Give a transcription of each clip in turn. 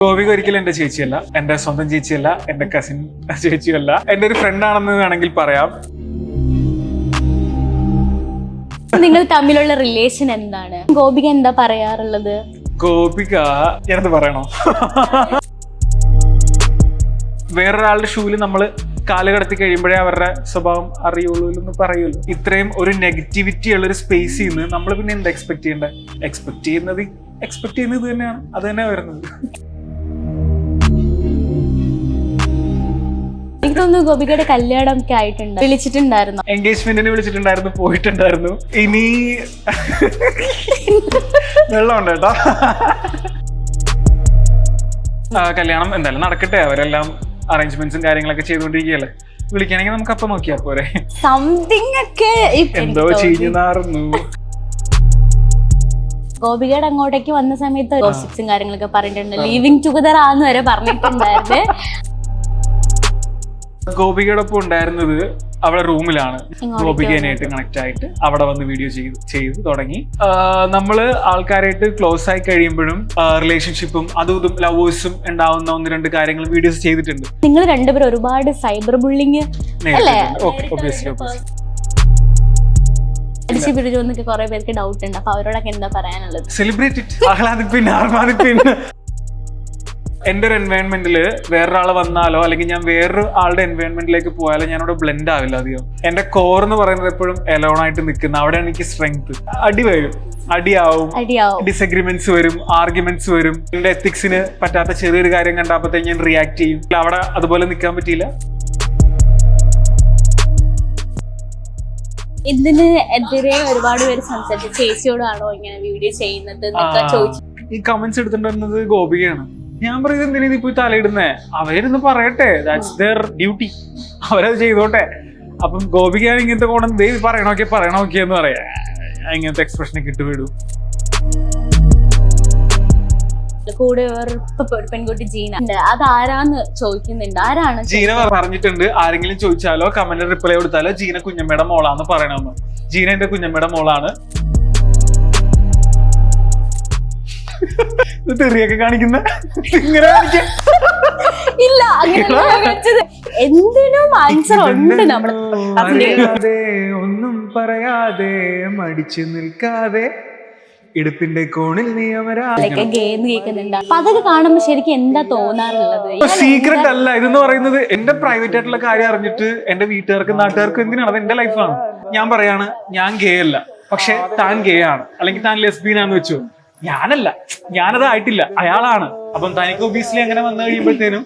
ഗോപിക ഒരിക്കലും എന്റെ ചേച്ചിയല്ല, എന്റെ സ്വന്തം ചേച്ചിയല്ല, എന്റെ കസിൻ ചേച്ചിയല്ല, എന്റെ ഒരു ഫ്രണ്ട് ആണെന്ന് വേണമെങ്കിൽ പറയാം. നിങ്ങൾ തമ്മിലുള്ള റിലേഷൻ എന്താണ്? ഗോപിക എന്താ പറയാറുള്ളത്? ഗോപിക ഞാനത് പറയണോ? വേറൊരാളുടെ ഷൂല് നമ്മള് കാല് കടത്തി കഴിയുമ്പോഴേ അവരുടെ സ്വഭാവം അറിയുള്ളൂ എന്ന് പറയുള്ളൂ. ഇത്രയും ഒരു നെഗറ്റിവിറ്റി ഉള്ള ഒരു സ്പേസിൽ നിന്ന് നമ്മൾ പിന്നെ എന്താ എക്സ്പെക്ട് ചെയ്യേണ്ടത്? എക്സ്പെക്ട് ചെയ്യുന്നത് തന്നെയാണ്, അത് തന്നെ വരുന്നത്. എനിക്ക് തോന്നുന്നു ഗോപികയുടെ കല്യാണം ഒക്കെ ആയിട്ടുണ്ട്. വിളിച്ചിട്ടുണ്ടായിരുന്നു? എൻഗേജ്മെന്റിന് വിളിച്ചിട്ടുണ്ടായിരുന്നു, പോയിട്ടുണ്ടായിരുന്നു. ഇനി വെള്ളമുണ്ട് കേട്ടോ. കല്യാണം എന്തായാലും നടക്കട്ടെ, അവരെല്ലാം അറേഞ്ച്മെന്റ്സും കാര്യങ്ങളൊക്കെ ചെയ്തുകൊണ്ടിരിക്കുകയല്ലേ. വിളിക്കുകയാണെങ്കിൽ നമുക്ക് അപ്പം നോക്കിയാ പോരെ. സംതിങ് ഒക്കെ എന്തോ ചെയ്യുന്നാറുന്നു. ഗോപികയുടെ അങ്ങോട്ടേക്ക് വന്ന സമയത്ത് ഗോസിപ്സും കാര്യങ്ങളൊക്കെ പറഞ്ഞിട്ടുണ്ട്. ലീവിങ് ടുഗദർ ആന്ന് വരെ പറഞ്ഞിട്ടുണ്ടായിരുന്നു. ഗോപികയുടെ ഒപ്പം ഉണ്ടായിരുന്നത് അവളെ റൂമിലാണ്. ഗോപികനായിട്ട് കണക്ട് ആയിട്ട് അവിടെ വന്ന് വീഡിയോ ചെയ്ത് തുടങ്ങി. നമ്മള് ആൾക്കാരായിട്ട് ക്ലോസ് ആയി കഴിയുമ്പോഴും റിലേഷൻഷിപ്പും അതും ഇതും ലവേഴ്സും ഉണ്ടാവുന്ന ഒന്ന് രണ്ട് കാര്യങ്ങൾ വീഡിയോസ് ചെയ്തിട്ടുണ്ട്. നിങ്ങൾ രണ്ടുപേരും ഒരുപാട് സൈബർ ബുള്ളിങ് അല്ലേ? അടിച്ചു പിടിച്ചോന്നൊക്കെ കുറെ പേർക്ക് ഡൗട്ട് ഉണ്ട്. അപ്പൊ അവരോടൊക്കെ എന്താ പറയാനുള്ളത്? സെലിബ്രേറ്റ് ആഹ്ലാദിപ്പിൻ. എന്റെ ഒരു എൻവയോൺമെന്റില് വേറൊരാൾ വന്നാലോ അല്ലെങ്കിൽ ഞാൻ വേറൊരു ആളുടെ എൻവയോൺമെന്റിലേക്ക് പോയാലോ ഞാനവിടെ ബ്ലെൻഡ് ആവില്ല അധികം. എന്റെ കോർ എന്ന് പറയുന്നത് എപ്പോഴും എലോൺ ആയിട്ട് നിൽക്കുന്ന, അവിടെയാണ് എനിക്ക് സ്ട്രെങ്ത്. അടി വരും, അടിയാവും, ഡിസഗ്രിമെന്റ്സ് വരും, ആർഗ്യുമെന്റ്സ് വരും. എന്റെ എത്തിക്സിന് പറ്റാത്ത ചെറിയൊരു കാര്യം കണ്ടപ്പോഴത്തേക്ക് ഞാൻ റിയാക്ട് ചെയ്യും. അവിടെ അതുപോലെ നിൽക്കാൻ പറ്റിയില്ല. ഇതിന് എതിരെ ഒരുപാട് പേര് സംസാരിച്ചു, ചേച്ചിയോടാണോ ഇങ്ങനെ വീഡിയോ ചെയ്യുന്നത് എന്നൊക്കെ ചോദിച്ചു. ഈ കമന്റ്സ് എടുത്തിട്ടുണ്ടായിരുന്നത് ഗോപികയാണ്. ഞാൻ പറയുന്നത് എന്തിനാ ഇതിപ്പോ തലയിടുന്നേ? അവരിന്ന് പറയട്ടെ, ദാറ്റ്സ് ദെയർ ഡ്യൂട്ടി, അവരത് ചെയ്തോട്ടെ. അപ്പം ഗോപികയാണ് ഇങ്ങനത്തെ കോണം പറയണോക്കെ എന്ന് പറയാ. ഇങ്ങനത്തെ എക്സ്പ്രഷനൊക്കെ ഇട്ട് വിടും. കൂടെ പെൺകുട്ടി ജീന, അത് ആരാന്ന് ചോദിക്കുന്നുണ്ട്. ആരാണ് ജീന? പറഞ്ഞിട്ടുണ്ട്, ആരെങ്കിലും ചോദിച്ചാലോ കമന്റ് റിപ്ലൈ കൊടുത്താലോ ജീന കുഞ്ഞമ്മയുടെ മോളാന്ന് പറയണമെന്ന്. ജീന എന്റെ കുഞ്ഞമ്മയുടെ മോളാണ്. തെറിയൊക്കെ കാണിക്കുന്ന ഇങ്ങനെ ഇല്ല, എന്തിനും ആൻസർ ഉണ്ട്. നമ്മുടെ ഒന്നും പറയാതെ മടിച്ചു നിൽക്കാതെ ഇടുപ്പിന്റെ കോണിൽ ഗെയിം കേൾക്കുന്നുണ്ട്. അപ്പൊ അതൊക്കെ കാണുമ്പോ ശരിക്കും എന്താ തോന്നാറുള്ളത്? സീക്രട്ട് അല്ല ഇതെന്ന് പറയുന്നത്. എന്റെ പ്രൈവറ്റ് ആയിട്ടുള്ള കാര്യം അറിഞ്ഞിട്ട് എന്റെ വീട്ടുകാർക്കും നാട്ടുകാർക്കും എന്തിനാണ്? അത് എന്റെ ലൈഫാണ്. ഞാൻ പറയാണ്, ഞാൻ ഗേ അല്ല, പക്ഷെ താൻ ഗേ ആണ്, അല്ലെങ്കിൽ താൻ ലെസ്ബിയൻ ആണെന്ന് വെച്ചു. ഞാനല്ല, ഞാനത് ആയിട്ടില്ല, അയാളാണ്. അപ്പം തനിക്ക് ഒബിയസ്ലി അങ്ങനെ വന്നു കഴിയുമ്പോഴത്തേനും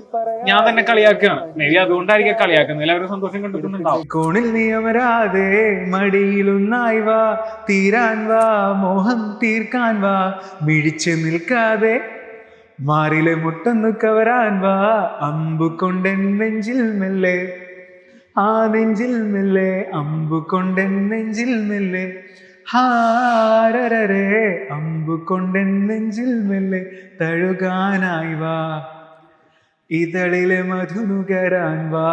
ഞാൻ തന്നെ കളിയാക്കുകയാണ്. മേ ബി അതുകൊണ്ടായിരിക്കും കളിയാക്കുന്നത്. എല്ലാവരും സന്തോഷം കണ്ടെത്തുന്നുണ്ടാവും. കോണിൽ നിയമരാതെ മടിയിലൊന്നായി വാ, തീരാൻ വാ, മോഹം തീർക്കാൻ വാ, മിഴിച്ചു നിൽക്കാതെ മാറിലെ മുട്ടൊന്നു കവരാൻ വാ, അമ്പു കൊണ്ടെൻ നെഞ്ചിൽ മെല്ലെ, ആ നെഞ്ചിൽ മെല്ലെ, അമ്പു കൊണ്ടെൻ നെഞ്ചിൽ മെല്ലെ, ഹാരരേ, അമ്പു കൊണ്ടെൻ നെഞ്ചിൽ മെല്ലെ തഴുകാനായി വാ, ഇതളിലെ മധുനുകരാൻ വാ.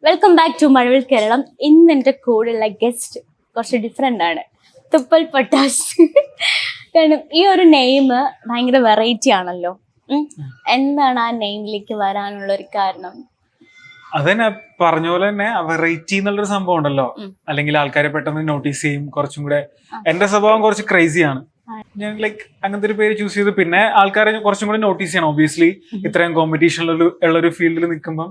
വെൽക്കം ബാക്ക് ടു മഴവിൽ കേരളം. ഇന്ന് എന്റെ കൂടെയുള്ള ഗസ്റ്റ് കുറച്ച് ഡിഫറെന്റ് ആണ്, തുപ്പൽ പൊട്ടാസ്. കാരണം ഈ ഒരു നെയിം ഭയങ്കര വെറൈറ്റി ആണല്ലോ. എന്താണ് ആ നെയിമിലേക്ക് വരാനുള്ള ഒരു കാരണം? അതന്നെ പറഞ്ഞ പോലെ തന്നെ വെറൈറ്റി എന്നുള്ളൊരു സംഭവം ഉണ്ടല്ലോ, അല്ലെങ്കിൽ ആൾക്കാരെ പെട്ടെന്ന് നോട്ടീസ് ചെയ്യും. കുറച്ചും കൂടെ എന്റെ സ്വഭാവം കുറച്ച് ക്രൈസിയാണ്. ഞാൻ ലൈക്ക് അങ്ങനത്തെ ഒരു പേര് ചൂസ് ചെയ്തു. പിന്നെ ആൾക്കാരെ കുറച്ചും കൂടെ നോട്ടീസ് ചെയ്യണം. ഒബിയസ്ലി ഇത്രയും കോമ്പറ്റീഷൻ ഉള്ളൊരു ഫീൽഡിൽ നിൽക്കുമ്പോൾ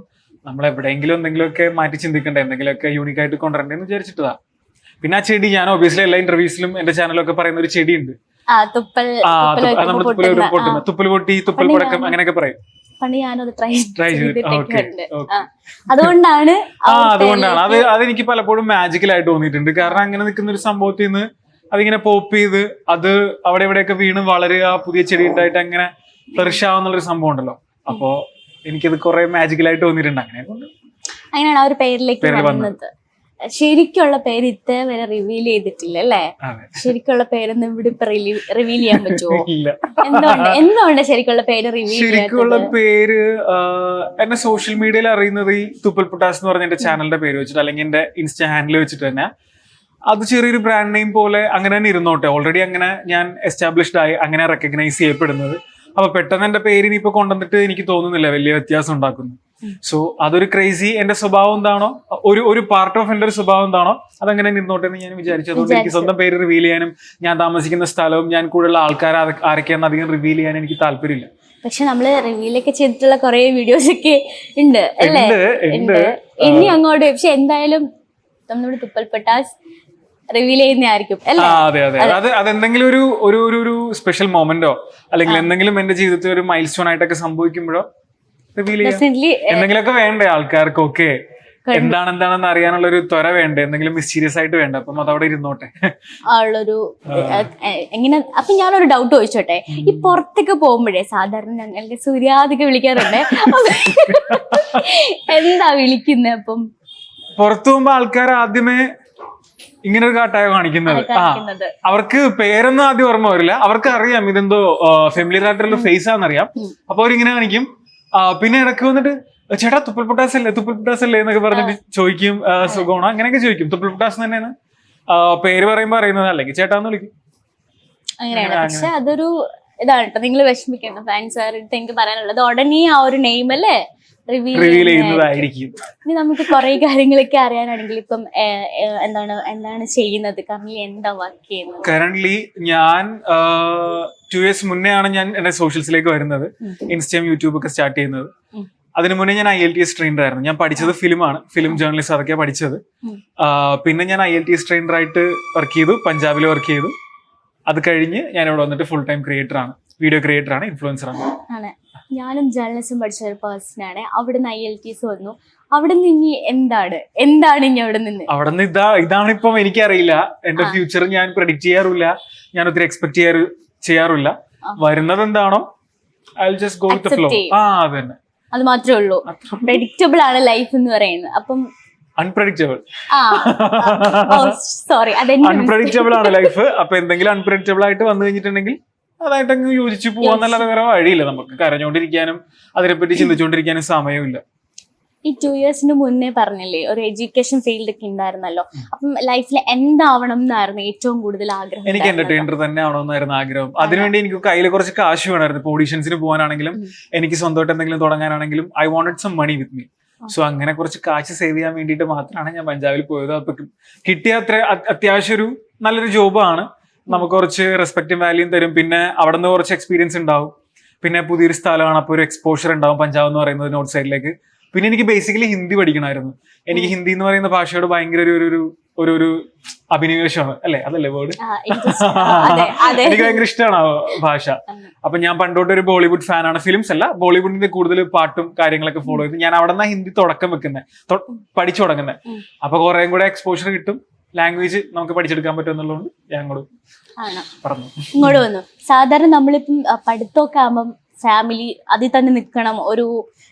നമ്മൾ എവിടെയെങ്കിലും എന്തെങ്കിലുമൊക്കെ മാറ്റി ചിന്തിക്കണ്ടേ, എന്തെങ്കിലുമൊക്കെ യൂണിക് ആയിട്ട് കൊണ്ടുവരണ്ടേന്ന് വിചാരിച്ചിട്ടതാ. പിന്നെ ആ ചെടി, ഞാൻ ഒബിയസ്ലി എല്ലാ ഇന്റർവ്യൂസിലും എന്റെ ചാനലൊക്കെ പറയുന്ന ഒരു ചെടിയുണ്ട്. നമ്മൾ തുപ്പൽ പൊട്ടി, തുപ്പൽ പടക്കം അങ്ങനെയൊക്കെ പറയും. അതുകൊണ്ടാണ് അതെനിക്ക് പലപ്പോഴും മാജിക്കലായിട്ട് തോന്നിയിട്ടുണ്ട്. കാരണം അങ്ങനെ നിൽക്കുന്ന ഒരു സംഭവത്തിൽ നിന്ന് അതിങ്ങനെ പോപ്പ് ചെയ്ത് അത് അവിടെ എവിടെയൊക്കെ വീണ് വളരുക, പുതിയ ചെടി ഉണ്ടായിട്ട് അങ്ങനെ ഫ്ലറിഷ് ആവുന്നുള്ളൊരു സംഭവം ഉണ്ടല്ലോ. അപ്പോ എനിക്കത് കുറെ മാജിക്കലായിട്ട് തോന്നിയിട്ടുണ്ട്. അങ്ങനെയാണ് ആ ഒരു പേരിലേക്ക് വന്നത്. ശരിക്കുള്ള പേര് ഇത്തേ വരെ റിവീൽ ചെയ്തിട്ടില്ല അല്ലേ? ശരിക്കുള്ള പേരൊന്നും ഇവിടെ ഇപ്പൊ റിവീൽ ചെയ്യാൻ പറ്റുമോ? എന്തുകൊണ്ട് ശരിക്കുള്ള പേര് റിവീൽ? ശരിക്കുള്ള പേര് എന്നെ സോഷ്യൽ മീഡിയയിൽ അറിയുന്നത് ഈ തുപ്പൽ പൊട്ടാസ് എന്ന് പറഞ്ഞ എന്റെ ചാനലിന്റെ പേര് വെച്ചിട്ട്, അല്ലെങ്കിൽ എന്റെ ഇൻസ്റ്റാ ഹാൻഡിൽ വെച്ചിട്ട് തന്നെ. അത് ചെറിയൊരു ബ്രാൻഡ് നെയിം പോലെ അങ്ങനെ തന്നെ ഇരുന്നോട്ടെ. ഓൾറെഡി അങ്ങനെ ഞാൻ എസ്റ്റാബ്ലിഷ്ഡ് ആയി, അങ്ങനെ റെക്കഗ്നൈസ് ചെയ്യപ്പെടുന്നത്. അപ്പൊ പെട്ടെന്ന് എന്റെ പേര് ഇനിയിപ്പോ കൊണ്ടുവന്നിട്ട് എനിക്ക് തോന്നുന്നില്ല വലിയ വ്യത്യാസം ഉണ്ടാക്കുന്നു. സോ അതൊരു ക്രേസി എന്റെ സ്വഭാവം എന്താണോ, ഒരു പാർട്ട് ഓഫ് എന്റെ ഒരു സ്വഭാവം എന്താണോ അതങ്ങനെ നിന്നോട്ടെ എന്ന് ഞാൻ വിചാരിച്ചു. അതുകൊണ്ട് എനിക്ക് സ്വന്തം പേര് റിവീൽ ചെയ്യാനും ഞാൻ താമസിക്കുന്ന സ്ഥലവും ഞാൻ കൂടുതലുള്ള ആൾക്കാർ ആരൊക്കെയാണെന്ന് അധികം റിവീൽ ചെയ്യാൻ എനിക്ക് താല്പര്യമില്ല. പക്ഷെ നമ്മള് റിവീലൊക്കെ ചെയ്തിട്ടുള്ള കുറെ വീഡിയോസ് ഒക്കെ ഉണ്ട് അല്ലേ? ഉണ്ട്. ഇനി അങ്ങോട്ട് പക്ഷെ എന്തായാലും നമ്മളോട് തുപ്പൽ പട്ടാസ് റിവീൽ ചെയ്യുന്നതായിരിക്കും അല്ലേ? അതെ അതെ, അതെന്തെങ്കിലും ഒരു സ്പെഷ്യൽ മൊമെന്റോ അല്ലെങ്കിൽ എന്തെങ്കിലും എന്റെ ജീവിതത്തിൽ ഒരു മൈൽ സ്റ്റോൺ ആയിട്ടൊക്കെ സംഭവിക്കുമ്പോഴോ റിവീൽ ചെയ്യാം. എന്തെങ്കിലുമൊക്കെ വേണ്ടേ ആൾക്കാർക്കൊക്കെ, എന്താണെന്ന് അറിയാനുള്ള ഒരു ത്വര വേണ്ടേ, എന്തെങ്കിലും മിസ്റ്റീരിയസ് ആയിട്ട് വേണ്ട. അപ്പം അതവിടെ ഇരുന്നോട്ടെ ആളൊരു എങ്ങനെ. അപ്പൊ ഞാനൊരു ഡൗട്ട് ചോദിച്ചോട്ടെ, ഈ പുറത്തേക്ക് പോകുമ്പോഴേ സാധാരണ ഞങ്ങൾക്ക് സൂര്യാദിക്ക് വിളിക്കാറുണ്ട്, എന്താ വിളിക്കുന്നത്? അപ്പം പുറത്തു പോകുമ്പോ ആൾക്കാർ ആദ്യമേ ഇങ്ങനെ ഒരു കാട്ടായ കാണിക്കുന്നത്. അവർക്ക് പേരൊന്നും ആദ്യം ഓർമ്മ വരില്ല, അവർക്ക് അറിയാം ഇതെന്തോ ഫെമിലിയർ ആയിട്ടുള്ള ഫേസ് ആണെന്നറിയാം. അപ്പൊ അവരിങ്ങനെ കാണിക്കും. പിന്നെ ഇടയ്ക്ക് വന്നിട്ട് ചേട്ടാ തുപ്പൽ പൊട്ടാസ് അല്ലേ എന്നൊക്കെ പറഞ്ഞിട്ട് ചോദിക്കും, സുഖമാണോ അങ്ങനെയൊക്കെ ചോദിക്കും. തുപ്പൽ പൊട്ടാസ് തന്നെയാണ് പേര് പറയുമ്പോ അറിയുന്നത്, അല്ലെങ്കിൽ ചേട്ടാന്ന് വിളിക്കും. അങ്ങനെയാണ്. പക്ഷെ അതൊരു ഇതാണ് കേട്ടോ, നിങ്ങൾ വിഷമിക്കണം. ഫാൻസ് എനിക്ക് പറയാനുള്ളത് ഉടനെ ആ ഒരു നെയിം അല്ലേ റിവീൽ ചെയ്യുന്നതായിരിക്കും. ഇനി നമുക്ക് കുറെ കാര്യങ്ങളൊക്കെ അറിയാനാണെങ്കിൽ ഇപ്പം എന്താണ് ചെയ്യുന്നത്, കറന്റ്ലി എന്താ വർക്ക് ചെയ്യുന്നത്? കറന്റ്ലി ഞാൻ 2 years മുന്നേ ആണ് ഞാൻ എന്റെ സോഷ്യൽസിലേക്ക് വരുന്നത്, ഇൻസ്റ്റയും യൂട്യൂബ് ഒക്കെ സ്റ്റാർട്ട് ചെയ്യുന്നത്. അതിനു മുന്നേ ഞാൻ IELTS ട്രെയിനർ ആയിരുന്നു. ഞാൻ പഠിച്ചത് ഫിലിമാണ്, ഫിലിം ജേർണലിസ്റ്റ് അതൊക്കെയാണ് പഠിച്ചത്. പിന്നെ ഞാൻ IELTS ട്രെയിനർ ആയിട്ട് വർക്ക് ചെയ്തു, പഞ്ചാബിൽ വർക്ക് ചെയ്തു. അത് കഴിഞ്ഞ് ഞാൻ ഇവിടെ വന്നിട്ട് ഫുൾ ടൈം ക്രിയേറ്റർ ആണ്, വീഡിയോ ക്രിയേറ്റർ ആണ്, ഇൻഫ്ലുവൻസർ ആണ്. ഞാനും ജേർണലിസം പഠിച്ച ഒരു പേഴ്സണാണ്. അവിടെ നിന്ന് IELTS വന്നു. അവിടെ നിന്ന് ഇനി എന്താണ് ഇനി അവിടെ നിന്ന് ഇതാണ് ഇപ്പം എനിക്കറിയില്ല. എന്റെ ഫ്യൂച്ചർ ഞാൻ പ്രെഡിക്റ്റ് ചെയ്യാറില്ല, ഞാൻ ഒത്തിരി എക്സ്പെക്ട് ചെയ്യാറില്ല. വരുന്നത് എന്താണോ I will just go with the flow. അത് തന്നെ, അത് മാത്രമേ ഉള്ളൂ. പ്രെഡിക്റ്റബിൾ ആണ് ലൈഫ് എന്ന് പറയുന്നത്. അപ്പം അൺപ്രഡിക്റ്റബിൾ സോറി അൺപ്രഡിക്റ്റബിൾ ആണ് ലൈഫ്. അപ്പൊ എന്തെങ്കിലും അൺപ്രഡിക്റ്റബിൾ ആയിട്ട് വന്നു കഴിഞ്ഞിട്ടുണ്ടെങ്കിൽ അതായിട്ടങ്ങ് യോജിച്ചു പോവാന്നല്ലാതെ വേറെ വഴിയില്ല. നമുക്ക് കരഞ്ഞോണ്ടിരിക്കാനും അതിനെപ്പറ്റി ചിന്തിച്ചുകൊണ്ടിരിക്കാനും സമയമില്ല. ഈ 2 years മുന്നേ പറഞ്ഞില്ലേ ഒരു എഡ്യൂക്കേഷൻ ഫീൽഡ് ഒക്കെ ഉണ്ടായിരുന്നല്ലോ, അപ്പം ലൈഫിൽ എന്താവണം എന്നായിരുന്നു ഏറ്റവും കൂടുതൽ ആഗ്രഹം? എനിക്ക് എന്റർടൈനർ തന്നെ ആവണമെന്നായിരുന്നു ആഗ്രഹം. അതിനുവേണ്ടി എനിക്ക് കയ്യിൽ കുറച്ച് കാശ് വേണമായിരുന്നു. ഇപ്പോൾ ഓഡീഷൻസിന് പോകാനാണെങ്കിലും എനിക്ക് സ്വന്തമായിട്ട് എന്തെങ്കിലും തുടങ്ങാനാണെങ്കിലും I wanted some money with me. So അങ്ങനെ കുറച്ച് കാശ് സേവ് ചെയ്യാൻ വേണ്ടിയിട്ട് മാത്രമാണ് ഞാൻ പഞ്ചാബിൽ പോയത്. അപ്പൊ കിട്ടിയ അത്യാവശ്യം ഒരു നല്ലൊരു ജോബാണ്, നമുക്ക് കുറച്ച് റെസ്പെക്റ്റും വാല്യൂം തരും. പിന്നെ അവിടെ നിന്ന് കുറച്ച് എക്സ്പീരിയൻസ് ഉണ്ടാവും. പിന്നെ പുതിയൊരു സ്ഥലമാണ്, അപ്പോൾ ഒരു എക്സ്പോഷർ ഉണ്ടാവും പഞ്ചാബ് എന്ന് പറയുന്നത് നോർത്ത് സൈഡിലേക്ക്. പിന്നെ എനിക്ക് ബേസിക്കലി ഹിന്ദി പഠിക്കണമായിരുന്നു. എനിക്ക് ഹിന്ദി എന്ന് പറയുന്ന ഭാഷയോട് ഭയങ്കര ഒരു അഭിനിവേശമാണ്, അല്ലെ? അതല്ലേ വേർഡ്? എനിക്ക് ഭയങ്കര ഇഷ്ടമാണ് ആ ഭാഷ. അപ്പൊ ഞാൻ പണ്ടോട്ട് ഒരു ബോളിവുഡ് ഫാനാണ്. ഫിലിംസ് അല്ല, ബോളിവുഡിന്റെ കൂടുതൽ പാട്ടും കാര്യങ്ങളൊക്കെ ഫോളോ ചെയ്ത് ഞാൻ അവിടെ നിന്നാണ് ഹിന്ദി തുടക്കം വെക്കുന്നത്, പഠിച്ചു തുടങ്ങുന്നത്. അപ്പൊ കുറേം കൂടെ എക്സ്പോഷർ കിട്ടും, ലാംഗ്വേജ് നമുക്ക് പഠിച്ചെടുക്കാൻ പറ്റും എന്നുള്ളതുകൊണ്ട് ഞാൻ ഇങ്ങോട്ട് വന്നു. സാധാരണ നമ്മളിപ്പം പഠിത്തമൊക്കെ ആകുമ്പം ഫാമിലി അതിൽ തന്നെ നിൽക്കണം, ഒരു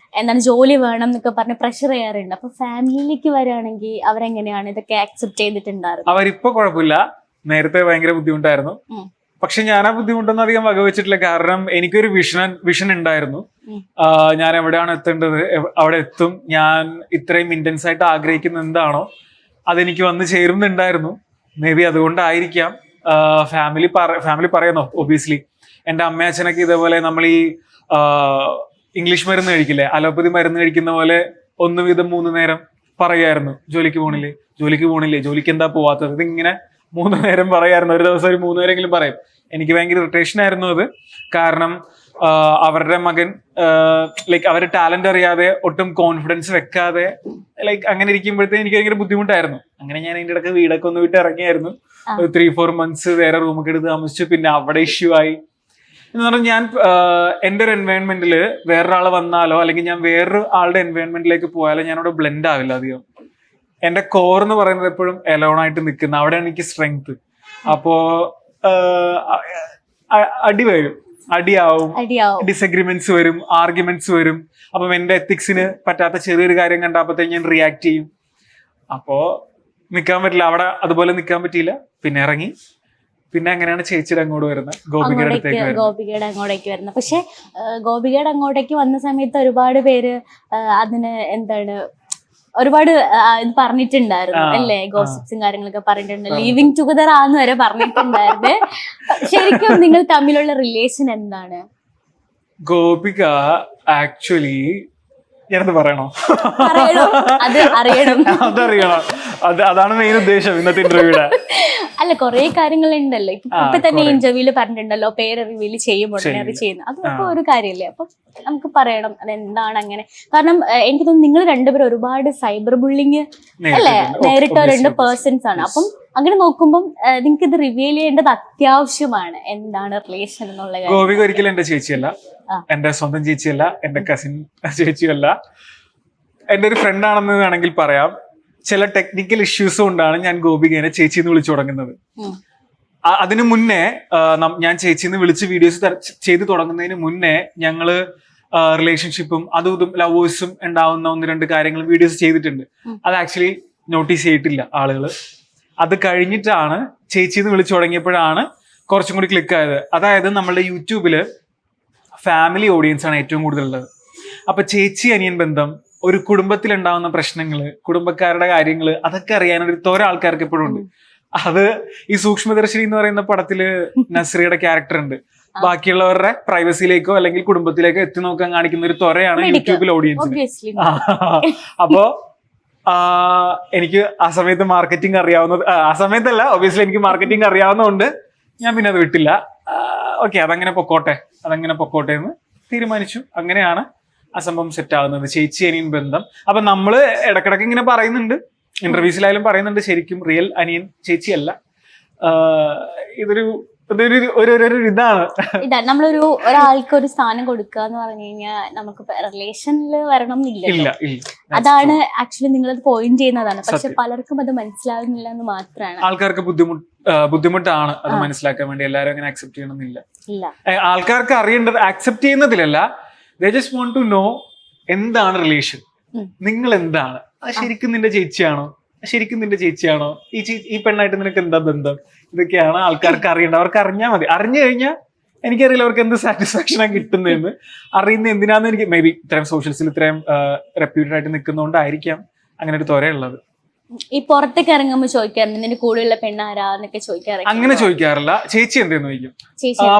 ജോലി വേണം എന്നൊക്കെ പറഞ്ഞ് പ്രഷർ ചെയ്യാറുണ്ട്. അപ്പൊ ഫാമിലിയിലേക്ക് വരികയാണെങ്കിൽ അവരെങ്ങനെയാണ് ഇതൊക്കെ അക്സെപ്റ്റ് ചെയ്തിട്ടുണ്ടായിരുന്നു? അവരിപ്പോ കുഴപ്പമില്ല, നേരത്തെ ഭയങ്കര ബുദ്ധിമുട്ടായിരുന്നു. പക്ഷെ ഞാൻ ആ ബുദ്ധിമുട്ടൊന്നും അധികം വകവെച്ചിട്ടില്ല. കാരണം എനിക്കൊരു വിഷൻ ഉണ്ടായിരുന്നു. ഞാൻ എവിടെയാണ് എത്തേണ്ടത് അവിടെ എത്തും. ഞാൻ ഇത്രയും ഇന്റൻസ് ആയിട്ട് ആഗ്രഹിക്കുന്ന എന്താണോ അതെനിക്ക് വന്ന് ചേരുന്നുണ്ടായിരുന്നു. മേ ബി അതുകൊണ്ടായിരിക്കാം ഫാമിലി പറയുന്നു. ഒബിയസ്ലി എന്റെ അമ്മയച്ഛനൊക്കെ ഇതേപോലെ നമ്മൾ ഈ ഇംഗ്ലീഷ് മരുന്ന് കഴിക്കില്ലേ, അലോപ്പതി മരുന്ന് കഴിക്കുന്ന പോലെ 1 വീതം 3 നേരം പറയായിരുന്നു, ജോലിക്ക് പോണില്ലേ, ജോലിക്ക് എന്താ പോവാത്തത്, ഇതിങ്ങനെ 3 നേരം പറയായിരുന്നു. ഒരു ദിവസം ഒരു 3 നേരമെങ്കിലും പറയും. എനിക്ക് ഭയങ്കര ഇറിറ്റേഷൻ ആയിരുന്നു അത്. കാരണം അവരുടെ മകൻ അവരുടെ ടാലന്റ് അറിയാതെ ഒട്ടും കോൺഫിഡൻസ് വെക്കാതെ അങ്ങനെ ഇരിക്കുമ്പോഴത്തേ എനിക്ക് ഭയങ്കര ബുദ്ധിമുട്ടായിരുന്നു. അങ്ങനെ ഞാൻ അതിന്റെ ഇടയ്ക്ക് വീടൊക്കെ ഒന്ന് വിട്ട് ഇറങ്ങിയായിരുന്നു. 3-4 months വേറെ റൂമൊക്കെ എടുത്ത് താമസിച്ചു. പിന്നെ അവിടെ ഇഷ്യൂ ആയി എന്ന് പറഞ്ഞാൽ ഞാൻ എൻ്റെ ഒരു എൻവയോൺമെന്റിൽ വേറൊരാൾ വന്നാലോ അല്ലെങ്കിൽ ഞാൻ വേറൊരു ആളുടെ എൻവയോൺമെന്റിലേക്ക് പോയാലോ ഞാനവിടെ ബ്ലെൻഡ് ആവില്ല അധികം. എന്റെ കോർ എന്ന് പറയുന്നത് എപ്പോഴും എലോൺ ആയിട്ട് നിൽക്കുന്ന, അവിടെയാണ് എനിക്ക് സ്ട്രെങ്ത്. അപ്പോ അടിയാവും, ഡിസഗ്രിമെന്റ്സ് വരും, ആർഗ്യുമെന്റ്സ് വരും. അപ്പം എന്റെ എത്തിക്സിന് പറ്റാത്ത ചെറിയൊരു കാര്യം കണ്ടപ്പോഴത്തേക്ക് ഞാൻ റിയാക്ട് ചെയ്യും. അപ്പോ നിൽക്കാൻ പറ്റില്ല, അവിടെ അതുപോലെ നിൽക്കാൻ പറ്റിയില്ല. പിന്നെ ഇറങ്ങി. പിന്നെ അങ്ങനെയാണ് ചേച്ചിയുടെ അങ്ങോട്ട് വരുന്നത്, ഗോപികയുടെ അങ്ങോട്ടേക്ക് വരുന്നത്. പക്ഷെ ഗോപികയുടെ അങ്ങോട്ടേക്ക് വന്ന സമയത്ത് ഒരുപാട് പേര് അതിന് ഒരുപാട് ഇത് പറഞ്ഞിട്ടുണ്ടായിരുന്നു അല്ലേ, ഗോസിപ്സും കാര്യങ്ങളൊക്കെ പറഞ്ഞിട്ടുണ്ട്. ലിവിങ് ടുഗദർ ആന്ന് വരെ പറഞ്ഞിട്ടുണ്ടായിരുന്നു. ശരിക്കും നിങ്ങൾ തമ്മിലുള്ള റിലേഷൻ എന്താണ്? ഗോപിക ആക്ച്വലി ഞാനത് പറയണോ? പറയണം, അത് അറിയണം. അതറിയണം, അതാണ് മെയിൻ ഉദ്ദേശം ഇന്നത്തെ ഇന്റർവ്യൂടെ. അല്ല, കൊറേ കാര്യങ്ങളുണ്ടല്ലോ. ഇപ്പൊ തന്നെ ഇന്റർവ്യൂല് പറഞ്ഞിട്ടുണ്ടല്ലോ പേര് റിവീൽ ചെയ്യുമ്പോൾ ചെയ്യുന്നത്. അതൊക്കെ ഒരു കാര്യമല്ലേ? അപ്പൊ നമുക്ക് പറയണം അതെന്താണ് അങ്ങനെ. കാരണം എനിക്ക് തോന്നുന്നു നിങ്ങൾ രണ്ടുപേരും ഒരുപാട് സൈബർ ബുള്ളിങ് അല്ലേ നേരിട്ട രണ്ട് പേഴ്സൺസ് ആണ്. അപ്പം അങ്ങനെ നോക്കുമ്പോൾ നിങ്ങൾക്ക് ഇത് റിവീൽ ചെയ്യേണ്ടത് അത്യാവശ്യമാണ്. എന്താണ് റിലേഷൻ എന്നുള്ള കാര്യം. ഗോപിക ഒരിക്കലും എന്റെ ചേച്ചിയല്ല, എന്റെ സ്വന്തം ചേച്ചിയല്ല, എന്റെ കസിൻ ചേച്ചിയല്ല, എന്റെ ഒരു ഫ്രണ്ട് ആണെന്ന് വേണമെങ്കിൽ പറയാം. ചില ടെക്നിക്കൽ ഇഷ്യൂസ് കൊണ്ടാണ് ഞാൻ ഗോപികേനെ ചേച്ചി എന്ന് വിളിച്ചു തുടങ്ങുന്നത്. അതിനു മുന്നേ ഞാൻ ചേച്ചിന്ന് വിളിച്ച് വീഡിയോസ് ചെയ്ത് തുടങ്ങുന്നതിന് മുന്നേ ഞങ്ങള് റിലേഷൻഷിപ്പും അതും ഇതും ലവേഴ്സും ഉണ്ടാവുന്ന 1-2 കാര്യങ്ങൾ വീഡിയോസ് ചെയ്തിട്ടുണ്ട്. അത് ആക്ച്വലി നോട്ടീസ് ചെയ്തിട്ടില്ല ആളുകൾ. അത് കഴിഞ്ഞിട്ടാണ് ചേച്ചിന്ന് വിളിച്ചു തുടങ്ങിയപ്പോഴാണ് കുറച്ചും കൂടി ക്ലിക്ക് ആയത്. അതായത് നമ്മളുടെ യൂട്യൂബില് ഫാമിലി ഓഡിയൻസ് ആണ് ഏറ്റവും കൂടുതലുള്ളത്. അപ്പൊ ചേച്ചി അനിയൻ ബന്ധം, ഒരു കുടുംബത്തിൽ ഉണ്ടാവുന്ന പ്രശ്നങ്ങള്, കുടുംബക്കാരുടെ കാര്യങ്ങള്, അതൊക്കെ അറിയാനൊരു തോര ആൾക്കാർക്ക് എപ്പോഴും ഉണ്ട്. അത് ഈ സൂക്ഷ്മദർശിനി എന്ന് പറയുന്ന പടത്തില് നസ്രിയുടെ ക്യാരക്ടർ ഉണ്ട്. ബാക്കിയുള്ളവരുടെ പ്രൈവസിയിലേക്കോ അല്ലെങ്കിൽ കുടുംബത്തിലേക്കോ എത്തി നോക്കാൻ കാണിക്കുന്ന ഒരു ത്വരയാണ് യൂട്യൂബിൽ ഓഡിയൻസിന്. അപ്പോ എനിക്ക് ആ സമയത്ത് മാർക്കറ്റിംഗ് അറിയാവുന്നത്, ആ സമയത്തല്ല ഒബിയസ്ലി എനിക്ക് മാർക്കറ്റിംഗ് അറിയാവുന്നതുകൊണ്ട് ഞാൻ പിന്നെ അത് വിട്ടില്ല. ഓക്കെ, അതങ്ങനെ പൊക്കോട്ടെ എന്ന് തീരുമാനിച്ചു. അങ്ങനെയാണ് ആ സംഭവം സെറ്റ് ആകുന്നത്, ചേച്ചി അനിയൻ ബന്ധം. അപ്പൊ നമ്മള് ഇടക്കിടക്ക് ഇങ്ങനെ പറയുന്നുണ്ട്, ഇന്റർവ്യൂസിലായാലും പറയുന്നുണ്ട്, ശരിക്കും റിയൽ അനിയൻ ചേച്ചിയല്ല. ഇതൊരു ഇതാണ് ഒരാൾക്ക് ഒരു സ്ഥാനം കൊടുക്കുക എന്ന് പറഞ്ഞു കഴിഞ്ഞാൽ നമുക്ക് റിലേഷനിൽ വരണം എന്നില്ല. അതാണ് ആക്ച്വലി നിങ്ങളത് പോയിന്റ് ചെയ്യുന്നതാണ്. പക്ഷെ പലർക്കും അത് മനസ്സിലാകുന്നില്ല എന്ന് മാത്രമാണ്. ആൾക്കാർക്ക് ബുദ്ധിമുട്ടാണ് അത് മനസ്സിലാക്കാൻ വേണ്ടി. എല്ലാവരും അങ്ങനെ അക്സെപ്റ്റ് ചെയ്യണമെന്നില്ല. ആൾക്കാർക്ക് അറിയേണ്ടത് അക്സെപ്റ്റ് ചെയ്യുന്നതിലല്ല, they just want to know എന്താണ് റിലേഷൻ, നിങ്ങൾ എന്താണ്, ശരിക്കും നിന്റെ ചേച്ചിയാണോ, ഈ പെണ്ണായിട്ട് നിനക്ക് എന്താ ബന്ധം, ഇതൊക്കെയാണ് ആൾക്കാർക്ക് അറിയേണ്ടത്. അവർക്ക് അറിഞ്ഞാൽ മതി. അറിഞ്ഞു കഴിഞ്ഞാൽ എനിക്കറിയില്ല അവർക്ക് എന്ത് സാറ്റിസ്ഫാക്ഷനാണ് കിട്ടുന്നതെന്ന്. അറിയുന്ന എന്തിനാന്ന് എനിക്ക് മേ ബി ഇത്രയും സോഷ്യൽസിൽ ഇത്രയും റെപ്യൂട്ടഡ് ആയിട്ട് നിൽക്കുന്നതുകൊണ്ടായിരിക്കാം അങ്ങനെ ഒരു ത്വരയുള്ളത്. ഈ പുറത്തേക്ക് ഇറങ്ങുമ്പോൾ ചോദിക്കാറുണ്ട് നിന്റെ കൂടെയുള്ള പെണ്ണാരാന്നൊക്കെ ചോദിക്കാറുണ്ട്. അങ്ങനെ ചോദിക്കാറില്ല. ചേച്ചി എന്തെന്ന് ചോദിക്കും.